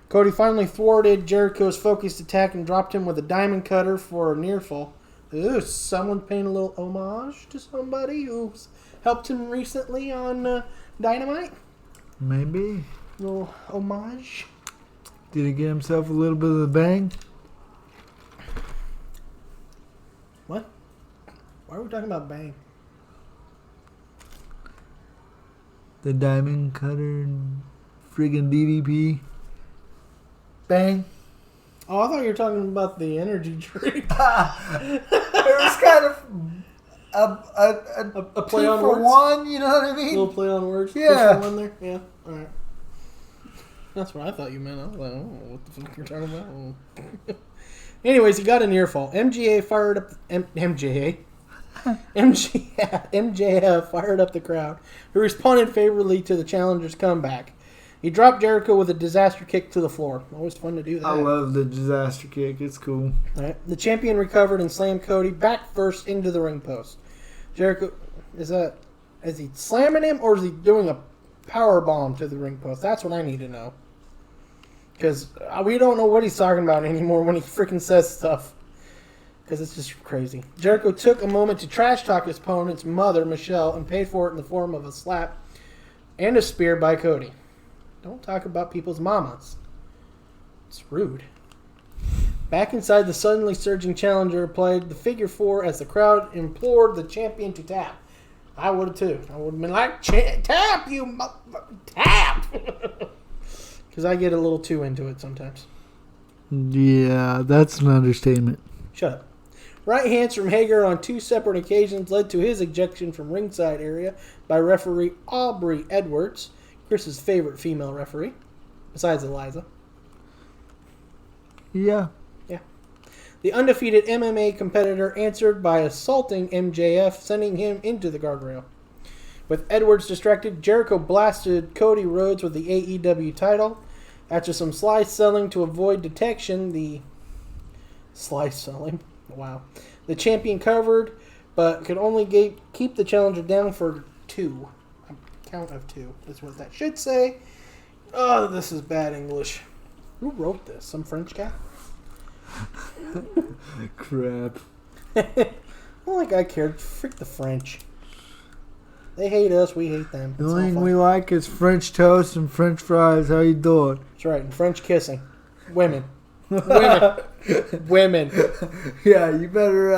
Cody finally thwarted Jericho's focused attack and dropped him with a diamond cutter for a near fall. Ooh, someone paying a little homage to somebody who's helped him recently on Dynamite? Maybe. A little homage? Did he get himself a little bit of the bang? What? Why are we talking about bang? The diamond cutter. friggin' DDP. Bang. Oh, I thought you were talking about the energy drink. It was kind of A play two on for words? one, you know what I A mean? little play on words. Yeah. Two for one there. Yeah. All right. That's what I thought you meant. I was like, oh, what the fuck you're talking about? Oh. Anyways, he got an earful. MJF fired up MJF fired up the crowd, who responded favorably to the challenger's comeback. He dropped Jericho with a disaster kick to the floor. Always fun to do that. I love the disaster kick. It's cool. All right. The champion recovered and slammed Cody back first into the ring post. Jericho, is he slamming him or is he doing a power bomb to the ring post? That's what I need to know. Because we don't know what he's talking about anymore when he freaking says stuff. Because it's just crazy. Jericho took a moment to trash talk his opponent's mother, Michelle, and paid for it in the form of a slap and a spear by Cody. Don't talk about people's mamas. It's rude. Back inside, the suddenly surging challenger applied the figure four as the crowd implored the champion to tap. I would have too. I would have been like, tap, you tap! Because I get a little too into it sometimes. Yeah, that's an understatement. Shut up. Right hands from Hager on two separate occasions led to his ejection from ringside area by referee Aubrey Edwards, Chris's favorite female referee, besides Eliza. Yeah. Yeah. The undefeated MMA competitor answered by assaulting MJF, sending him into the guardrail. With Edwards distracted, Jericho blasted Cody Rhodes with the AEW title. After some sly selling to avoid detection, wow. The champion covered, but could only keep the challenger down for 2. A count of 2 is what that should say. Oh, this is bad English. Who wrote this? Some French guy? Crap. Not like I cared. Frick the French. They hate us, we hate them. The only thing we like is French toast and French fries. How you doing? That's right, and French kissing. Women. Women. Yeah, you better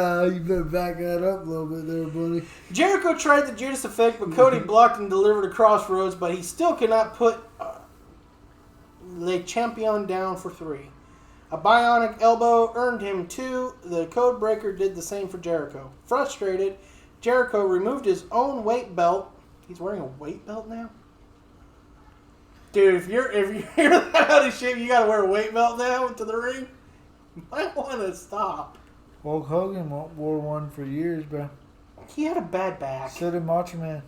back that up a little bit there, buddy. Jericho tried the Judas effect, but Cody blocked and delivered a crossroads, but he still could not put Le Champion down for 3. A bionic elbow earned him 2. The code breaker did the same for Jericho. Frustrated, Jericho removed his own weight belt. He's wearing a weight belt now? Dude, if you're that out of shape, you gotta wear a weight belt now to the ring. You might want to stop. Hulk Hogan wore one for years, bro. He had a bad back. So did Macho Man.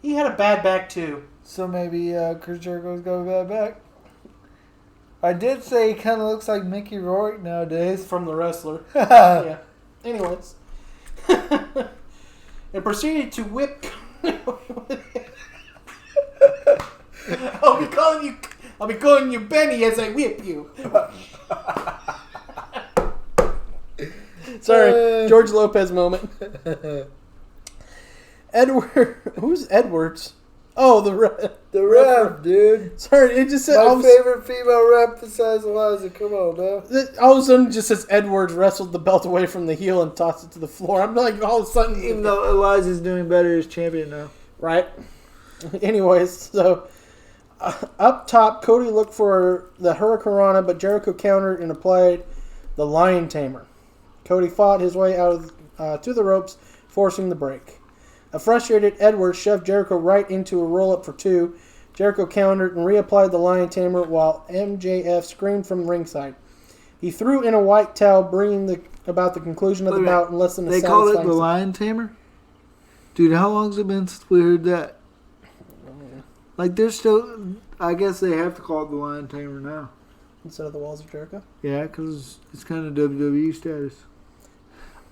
He had a bad back too. So maybe Chris Jericho's got a bad back. I did say he kind of looks like Mickey Rourke nowadays. From The Wrestler. Yeah. Anyways. And proceeded to whip... I'll be calling you Benny as I whip you. Sorry, George Lopez moment. Who's Edwards? Oh, the ref, dude. Sorry, it just said my favorite female rep besides Eliza. Come on, man. All of a sudden, it just says Edwards wrestled the belt away from the heel and tossed it to the floor. I'm like, all of a sudden, even though Eliza's doing better as champion now, right? Anyways, so up top, Cody looked for the Hurricanrana, but Jericho countered and applied the Lion Tamer. Cody fought his way out of, to the ropes, forcing the break. A frustrated Edwards shoved Jericho right into a roll-up for 2. Jericho countered and reapplied the Lion Tamer while MJF screamed from ringside. He threw in a white towel, bringing about the conclusion of the bout in less than a They call it the Lion Tamer? Dude, how long's it been since we heard that? Like, they're still... I guess they have to call it the Lion Tamer now. Instead of the Walls of Jericho? Yeah, because it's kind of WWE status.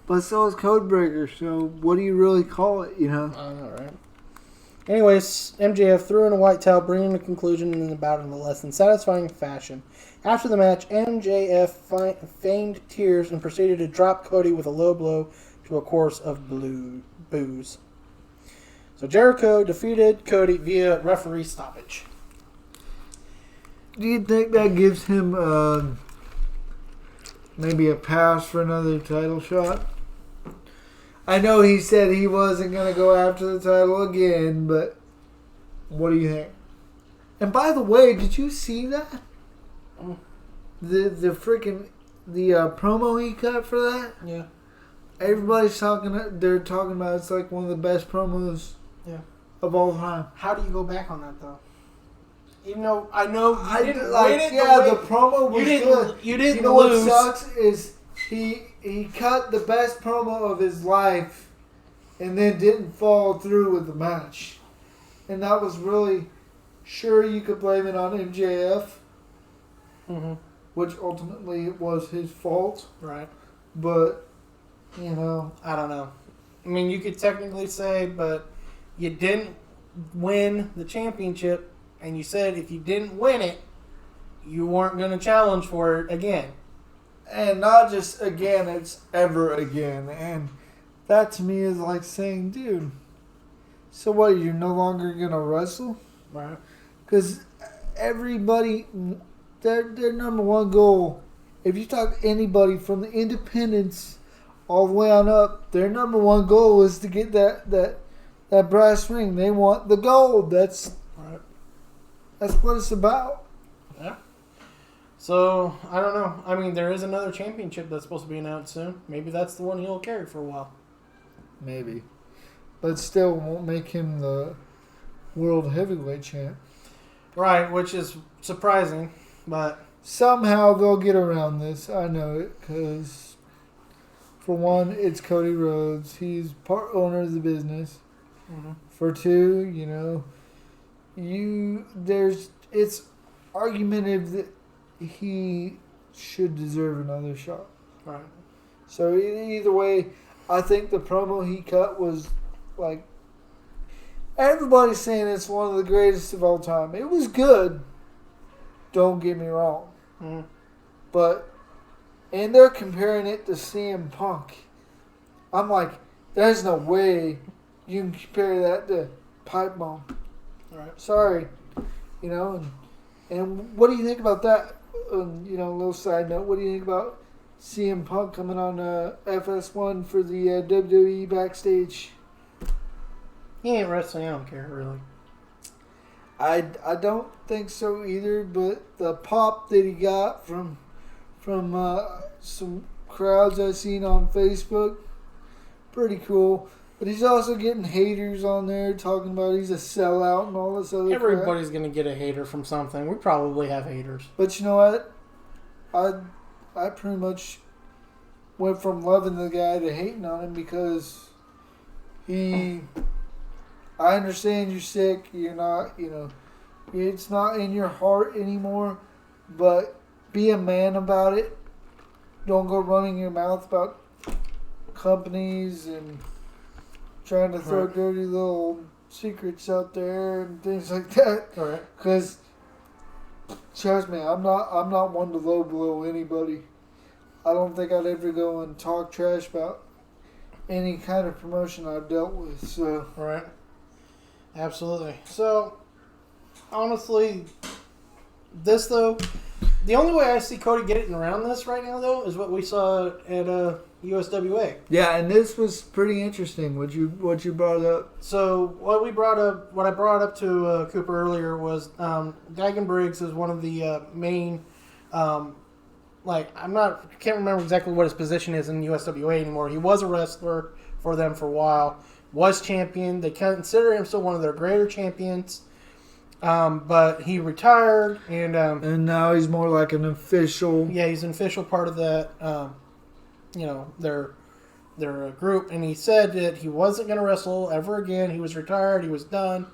But so is Codebreaker, so what do you really call it, you know? I know, right? Anyways, MJF threw in a white towel, bringing the conclusion in the bout in a less than satisfying fashion. After the match, MJF feigned tears and proceeded to drop Cody with a low blow to a chorus of boos. So Jericho defeated Cody via referee stoppage. Do you think that gives him maybe a pass for another title shot? I know he said he wasn't going to go after the title again, but what do you think? And by the way, did you see that? Mm. The freaking promo he cut for that? Yeah. Everybody's talking. They're talking about it's like one of the best promos. Yeah. Of all time. How do you go back on that though? Even though I know you didn't like win it. the promo was good. You didn't. You know lose. what sucks is he cut the best promo of his life, and then didn't follow through with the match, and that was really sure you could blame it on MJF, which ultimately was his fault. Right. But you know, I don't know. I mean, you could technically say, but you didn't win the championship, and you said if you didn't win it, you weren't going to challenge for it again. And not just again, it's ever again. And that to me is like saying, dude, so what, you're no longer going to wrestle? Right. Because everybody, their number one goal, if you talk to anybody from the independents all the way on up, their number one goal is to get that brass ring. They want the gold. That's what it's about. Yeah. So, I don't know. I mean, there is another championship that's supposed to be announced soon. Maybe that's the one he'll carry for a while. Maybe. But still won't make him the world heavyweight champ. Right, which is surprising, but... Somehow they'll get around this. I know it, because for one, it's Cody Rhodes. He's part owner of the business. Mm-hmm. For two, you know, it's argumentative that he should deserve another shot. Right. So either way, I think the promo he cut was like, everybody's saying it's one of the greatest of all time. It was good. Don't get me wrong. Mm-hmm. But, and they're comparing it to CM Punk. I'm like, there's no way you can compare that to Pipe Bomb. Right. Sorry. You know, and what do you think about that? You know, a little side note. What do you think about CM Punk coming on FS1 for the WWE backstage? He ain't wrestling. I don't care, really. I don't think so either, but the pop that he got from some crowds I've seen on Facebook, pretty cool. But he's also getting haters on there talking about he's a sellout and all this other crap. Everybody's going to get a hater from something. We probably have haters. But you know what? I pretty much went from loving the guy to hating on him because I understand you're sick. You're not, you know, it's not in your heart anymore. But be a man about it. Don't go running your mouth about companies and trying to throw dirty little secrets out there and things like that. All right. Because trust me, I'm not one to low blow anybody. I don't think I'd ever go and talk trash about any kind of promotion I've dealt with. So Right. Absolutely. So honestly, this though, the only way I see Cody getting around this right now though is what we saw at USWA. yeah, and this was pretty interesting. What you brought up. So what I brought up to Cooper earlier was Dagan Briggs is one of the main, can't remember exactly what his position is in USWA anymore. He was a wrestler for them for a while, was champion. They consider him still one of their greater champions, but he retired and now he's more like an official. Yeah, he's an official part of that. Their group, and he said that he wasn't going to wrestle ever again. He was retired. He was done.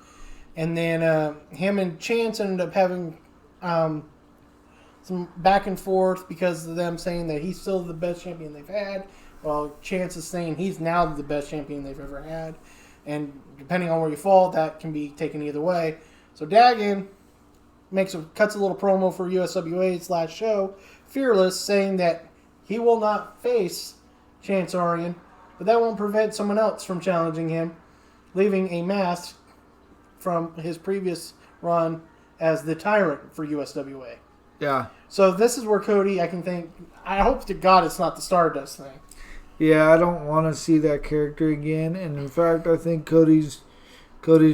And then him and Chance ended up having some back and forth because of them saying that he's still the best champion they've had. Well, Chance is saying he's now the best champion they've ever had. And depending on where you fall, that can be taken either way. So Dagan cuts a little promo for USWA /show, Fearless, saying that he will not face Chance Arian, but that won't prevent someone else from challenging him, leaving a mask from his previous run as the Tyrant for USWA. Yeah. So this is where Cody, I hope to God it's not the Stardust thing. Yeah, I don't want to see that character again, and in fact, I think Cody's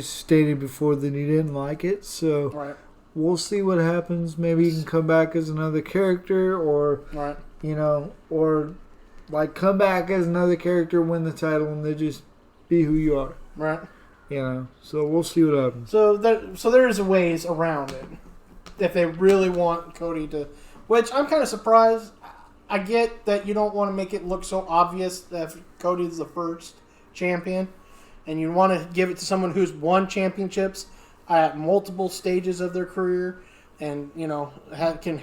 stated before that he didn't like it. So, right. we'll see what happens. Maybe he can come back as another character, or Right. or like come back as another character, win the title, and then just be who you are. Right. So we'll see what happens. So there's ways around it if they really want Cody to. Which I'm kind of surprised. I get that you don't want to make it look so obvious that Cody's the first champion, and you want to give it to someone who's won championships at multiple stages of their career, and can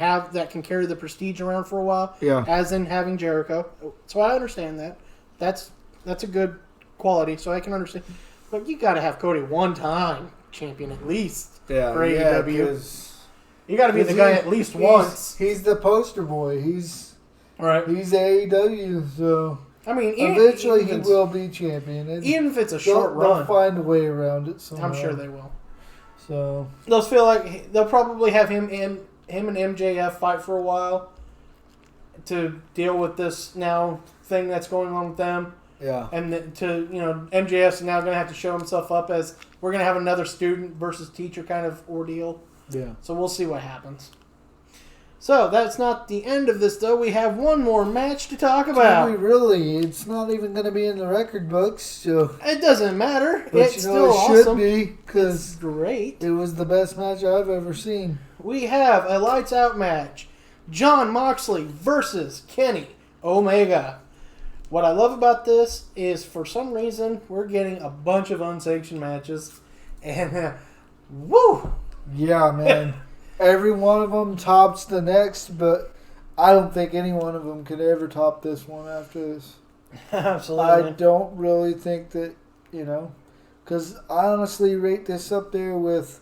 carry the prestige around for a while. Yeah. As in having Jericho. So I understand that. That's a good quality. So I can understand. But you got to have Cody one time champion at least. Yeah. For Yeah. AEW. You got to be the guy at least once. He's the poster boy. He's AEW. So I mean, eventually he will be champion. Even if it's a short run, they'll find a way around it somehow. I'm sure they will. So They'll probably have him and MJF fight for a while to deal with this now thing that's going on with them. Yeah. And MJF's now going to have to show himself up as we're going to have another student versus teacher kind of ordeal. Yeah. So we'll see what happens. So that's not the end of this, though. We have one more match to talk about. Do we really? It's not even going to be in the record books. So. It doesn't matter. But it's still it awesome. should be, because great. It was the best match I've ever seen. We have a lights out match. Jon Moxley versus Kenny Omega. What I love about this is, for some reason, we're getting a bunch of unsanctioned matches. And, woo! Yeah, man. Every one of them tops the next, but I don't think any one of them could ever top this one after this. Absolutely. I don't really think that, because I honestly rate this up there with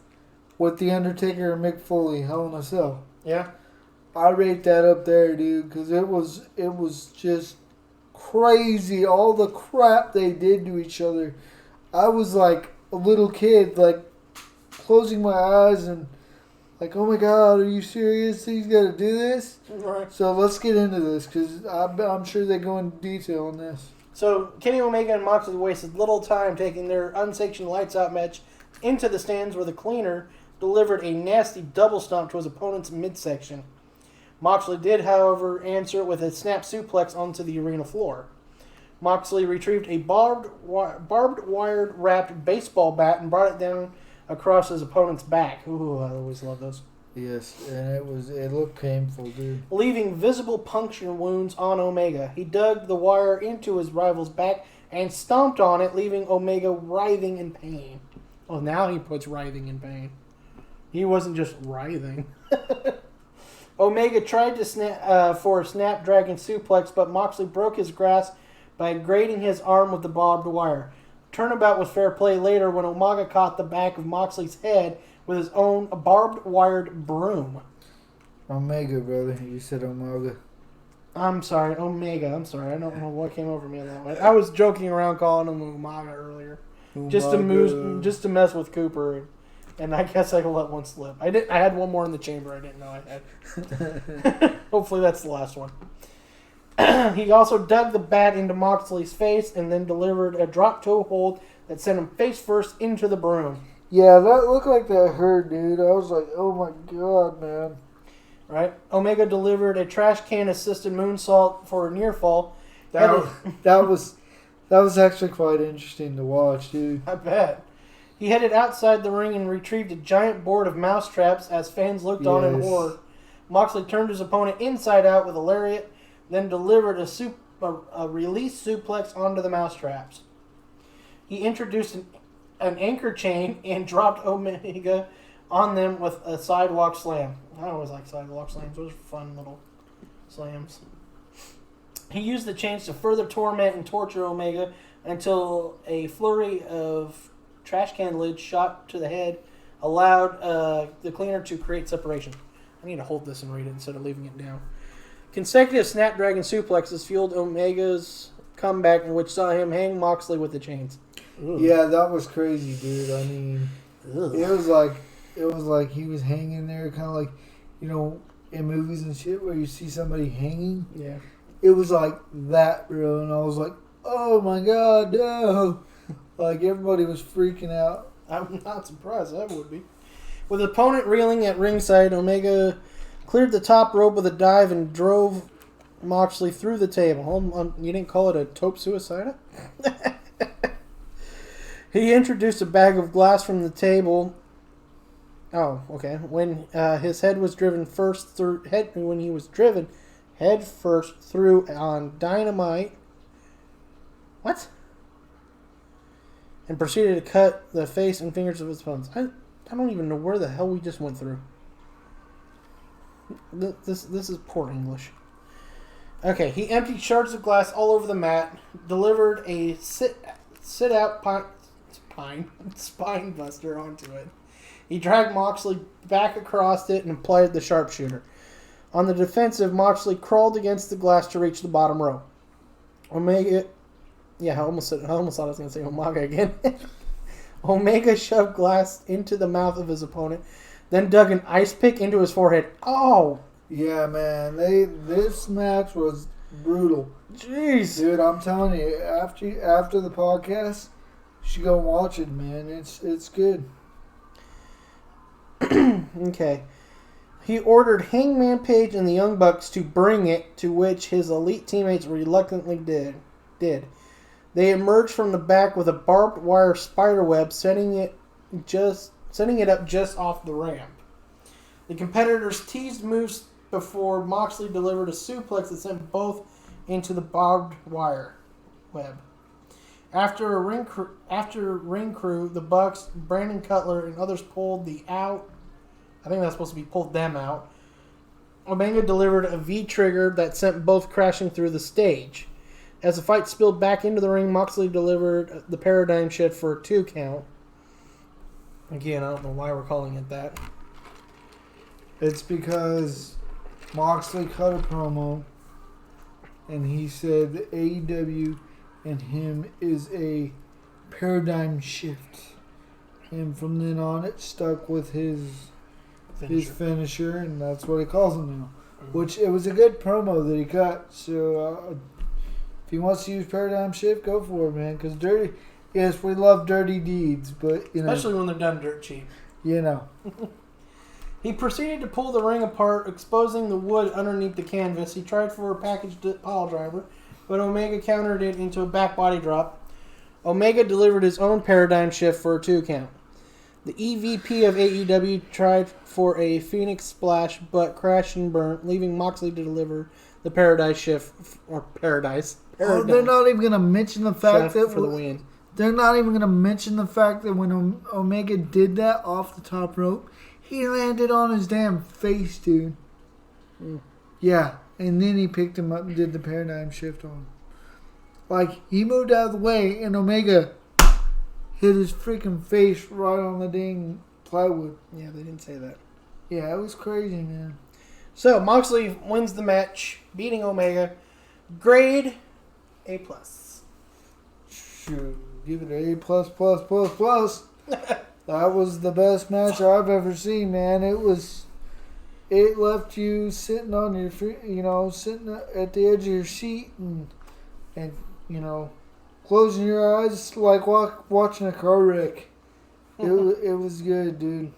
The Undertaker and Mick Foley, Hell in a Cell. Yeah. I rate that up there, dude, because it was just crazy, all the crap they did to each other. I was like a little kid, like closing my eyes and like, oh my God, are you serious? He's got to do this? Right. So let's get into this, because I'm sure they go into detail on this. So Kenny Omega and Moxley wasted little time taking their unsanctioned lights out match into the stands, where the cleaner delivered a nasty double stomp to his opponent's midsection. Moxley did, however, answer with a snap suplex onto the arena floor. Moxley retrieved a barbed wire wrapped baseball bat and brought it down across his opponent's back. Ooh, I always love those. Yes, and it looked painful, dude. Leaving visible puncture wounds on Omega. He dug the wire into his rival's back and stomped on it, leaving Omega writhing in pain. Oh, now he puts writhing in pain. He wasn't just writhing. Omega tried to for a Snapdragon suplex, but Moxley broke his grasp by grating his arm with the barbed wire. Turnabout was fair play later when Omega caught the back of Moxley's head with his own barbed-wired broom. Omega, brother. You said Omega. I'm sorry, Omega. I'm sorry. I don't know what came over me in that way. I was joking around calling him Umaga earlier, just to mess with Cooper, and I guess I let one slip. I had one more in the chamber. I didn't know I had. Hopefully, that's the last one. He also dug the bat into Moxley's face and then delivered a drop toe hold that sent him face first into the broom. Yeah, that looked like that hurt, dude. I was like, oh my God, man. Right? Omega delivered a trash can assisted moonsault for a near fall. That was actually quite interesting to watch, dude. I bet. He headed outside the ring and retrieved a giant board of mousetraps as fans looked on in horror. Moxley turned his opponent inside out with a lariat, then delivered a release suplex onto the mousetraps. He introduced an anchor chain and dropped Omega on them with a sidewalk slam. I always like sidewalk slams. Those are fun little slams. He used the chains to further torment and torture Omega until a flurry of trash can lids shot to the head allowed the cleaner to create separation. I need to hold this and read it instead of leaving it down. Consecutive Snapdragon suplexes fueled Omega's comeback, in which saw him hang Moxley with the chains. Ugh. Yeah, that was crazy, dude. I mean, it was like he was hanging there, kind of like, in movies and shit where you see somebody hanging. Yeah. It was like that, bro, and I was like, oh my God, no. Like, everybody was freaking out. I'm not surprised. That would be. With the opponent reeling at ringside, Omega cleared the top rope with a dive and drove Moxley through the table. Hold on, you didn't call it a tope suicida? He introduced a bag of glass from the table. Oh, okay. When his head was driven when he was driven head first through on Dynamite. What? And proceeded to cut the face and fingers of his opponents. I don't even know where the hell we just went through. This is poor English. Okay, he emptied shards of glass all over the mat, delivered a sit-out spine buster onto it. He dragged Moxley back across it and applied the sharpshooter. On the defensive, Moxley crawled against the glass to reach the bottom rope. Omega... Yeah, I almost thought I was going to say Omega again. Omega shoved glass into the mouth of his opponent, then dug an ice pick into his forehead. Oh! Yeah, man. This match was brutal. Jeez. Dude, I'm telling you, after the podcast, you should go watch it, man. It's good. Okay. He ordered Hangman Page and the Young Bucks to bring it, to which his elite teammates reluctantly did. They emerged from the back with a barbed wire spider web, setting it up just off the ramp. The competitors teased moves before Moxley delivered a suplex that sent both into the barbed wire web. After ring crew, the Bucks, Brandon Cutler, and others pulled I think that's supposed to be pulled them out. Omega delivered a V-trigger that sent both crashing through the stage. As the fight spilled back into the ring, Moxley delivered the Paradigm Shift for a 2 count. Again, I don't know why we're calling it that. It's because Moxley cut a promo and he said that AEW and him is a paradigm shift. And from then on, it stuck with his finisher, and that's what he calls him now. Mm-hmm. Which, it was a good promo that he cut. So, if he wants to use paradigm shift, go for it, man. Because yes, we love dirty deeds, but, especially when they're done dirt cheap. He proceeded to pull the ring apart, exposing the wood underneath the canvas. He tried for a package pile driver, but Omega countered it into a back body drop. Omega delivered his own paradigm shift for a 2 count. The EVP of AEW tried for a Phoenix Splash, but crashed and burnt, leaving Moxley to deliver the Paradise Shift, or Paradise. They're not even going to mention the fact that for the win. They're not even going to mention the fact that when Omega did that off the top rope, he landed on his damn face, dude. Mm. Yeah, and then he picked him up and did the Paradigm Shift on him. Like, he moved out of the way, and Omega hit his freaking face right on the dang plywood. Yeah, they didn't say that. Yeah, it was crazy, man. So, Moxley wins the match, beating Omega. Grade A+. Shoot, give it an A++++. That was the best match I've ever seen, man. It left you sitting on your feet, sitting at the edge of your seat and closing your eyes like watching a car wreck. It was good, dude.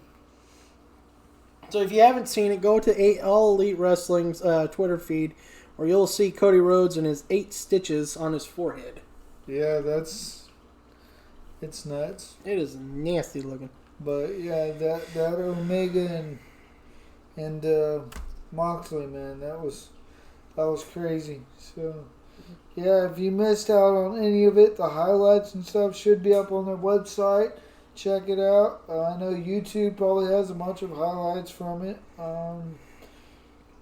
So if you haven't seen it, go to All Elite Wrestling's Twitter feed, where you'll see Cody Rhodes and his 8 stitches on his forehead. Yeah, it's nuts. It is nasty looking. But yeah, that Omega and Moxley, man, that was crazy. So yeah, if you missed out on any of it, the highlights and stuff should be up on their website. Check it out. I know YouTube probably has a bunch of highlights from it.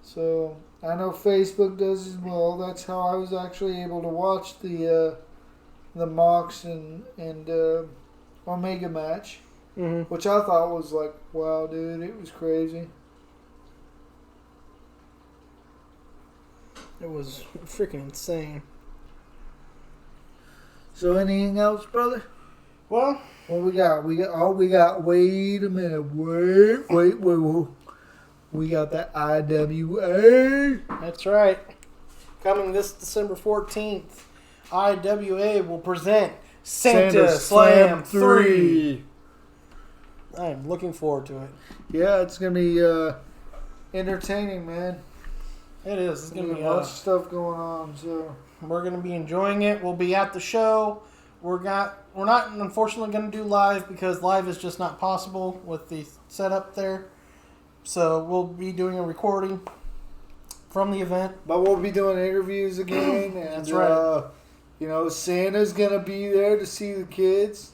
So I know Facebook does as well. That's how I was actually able to watch the Mox and Omega match, which I thought was like, wow, dude, it was crazy. It was freaking insane. So anything else, brother? Well, what we got? We got. Wait a minute. Wait. We got the IWA. That's right. Coming this December 14th, IWA will present Santa Slam 3. I am looking forward to it. Yeah, it's going to be entertaining, man. It is. It's going to be a bunch of stuff going on, so we're going to be enjoying it. We'll be at the show. We're not unfortunately going to do live because live is just not possible with the setup there. So we'll be doing a recording from the event. But we'll be doing interviews again. And, That's right. Santa's going to be there to see the kids.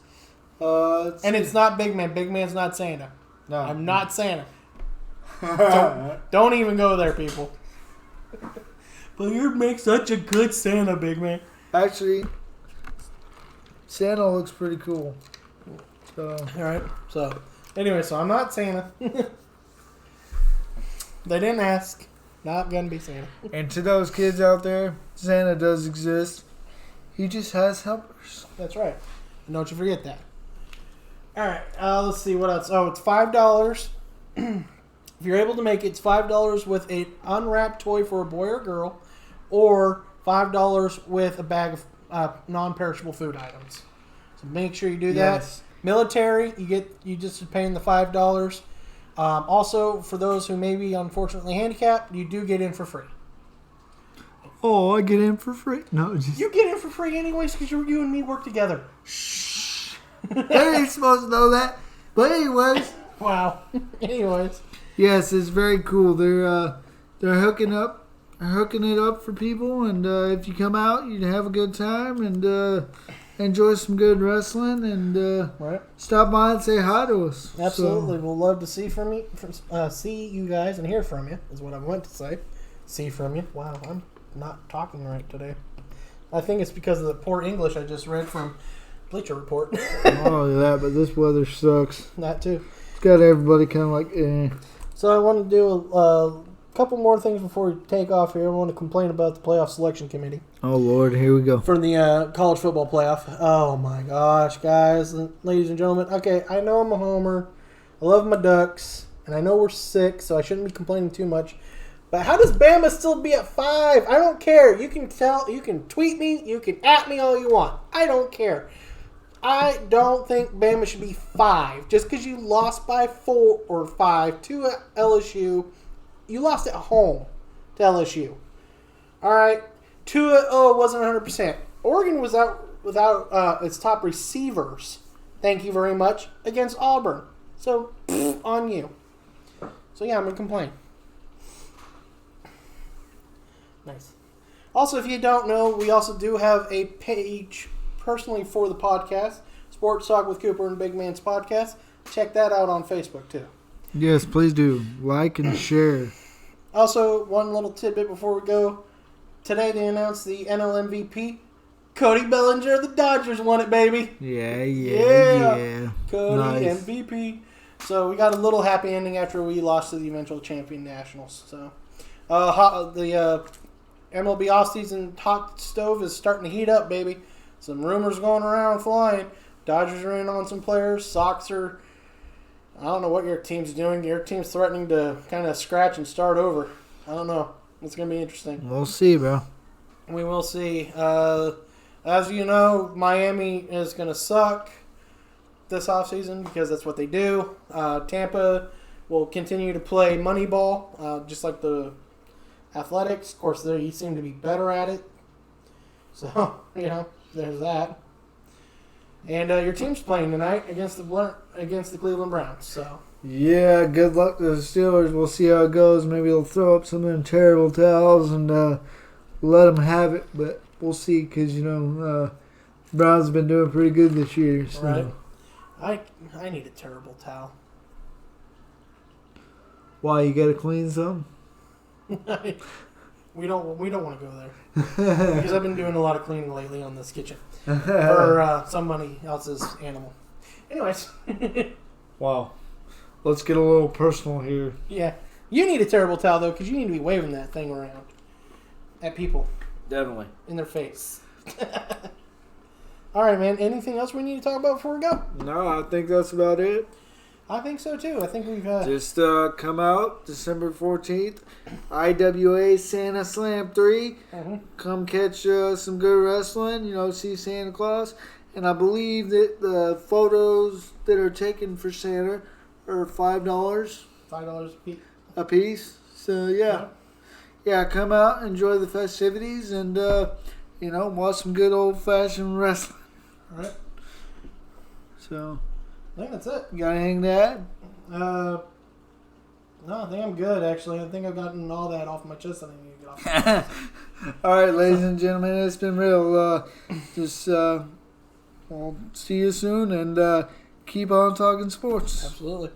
And it's not Big Man. Big Man's not Santa. No. I'm not Santa. Don't even go there, people. But you make such a good Santa, Big Man. Actually, Santa looks pretty cool. So. All right. So, anyway, I'm not Santa. They didn't ask. Not gonna be Santa. And to those kids out there, Santa does exist. He just has helpers. That's right. And don't you forget that. All right. Let's see what else. Oh, it's $5. If you're able to make it, it's $5 with an unwrapped toy for a boy or girl, or $5 with a bag of non-perishable food items. So make sure you do that. Yes. Military, you just paying the $5. Also, for those who may be unfortunately handicapped, you do get in for free. Oh, I get in for free? No, just... You get in for free anyways because you and me work together. Shh. They ain't supposed to know that. But anyways. Wow. Anyways. Yes, it's very cool. They're hooking it up for people, and if you come out, you have a good time and enjoy some good wrestling, and right. Stop by and say hi to us. Absolutely, So, we'll love to see see you guys and hear from you. Is what I meant to say. See from you. Wow, I'm not talking right today. I think it's because of the poor English I just read from Bleacher Report. oh yeah, but this weather sucks. That too. It's got everybody kind of like, eh. So I want to do a couple more things before we take off here. I want to complain about the playoff selection committee. Oh, Lord, here we go. For the college football playoff. Oh, my gosh, guys, ladies and gentlemen. Okay, I know I'm a homer. I love my Ducks. And I know we're sick, so I shouldn't be complaining too much. But how does Bama still be at 5? I don't care. You can tweet me. You can at me all you want. I don't care. I don't think Bama should be 5. Just because you lost by 4 or 5 to LSU, you lost at home to LSU. All right. Tua, it wasn't 100%. Oregon was out without its top receivers. Thank you very much. Against Auburn. So, on you. So, yeah, I'm going to complain. Nice. Also, if you don't know, we also do have a page personally for the podcast, Sports Talk with Cooper and Big Man's podcast. Check that out on Facebook, too. Yes, please do. Like and share. Also, one little tidbit before we go. Today they announced the NL MVP. Cody Bellinger of the Dodgers won it, baby. Yeah. Cody Nice. MVP. So we got a little happy ending after we lost to the eventual champion Nationals. So the MLB offseason hot stove is starting to heat up, baby. Some rumors going around flying. Dodgers are in on some players. Sox are... I don't know what your team's doing. Your team's threatening to kind of scratch and start over. I don't know. It's going to be interesting. We'll see, bro. We will see. As you know, Miami is going to suck this offseason because that's what they do. Tampa will continue to play Moneyball, just like the Athletics. Of course, they seem to be better at it. So, there's that. And your team's playing tonight against the Cleveland Browns. So Yeah, good luck to the Steelers. We'll see how it goes. Maybe they'll throw up some of them terrible towels and let them have it. But we'll see because, Browns have been doing pretty good this year. So. Right. I need a terrible towel. Why, you got to clean some? We don't want to go there because I've been doing a lot of cleaning lately on this kitchen for somebody else's animal. Anyways, Wow, let's get a little personal here. Yeah, you need a terrible towel though because you need to be waving that thing around at people. Definitely in their face. All right, man. Anything else we need to talk about before we go? No, I think that's about it. I think so too. I think we've just come out December 14th, IWA Santa Slam 3. Mm-hmm. Come catch some good wrestling. See Santa Claus, And I believe that the photos that are taken for Santa are $5 $5 a piece. So yeah, come out, enjoy the festivities, and watch some good old fashioned wrestling. All right. So I think that's it. you got anything to add? No, I think I'm good, actually. I think I've gotten all that off my chest that I need to get off. All right, ladies and gentlemen, it's been real. We'll see you soon, and keep on talking sports. Absolutely.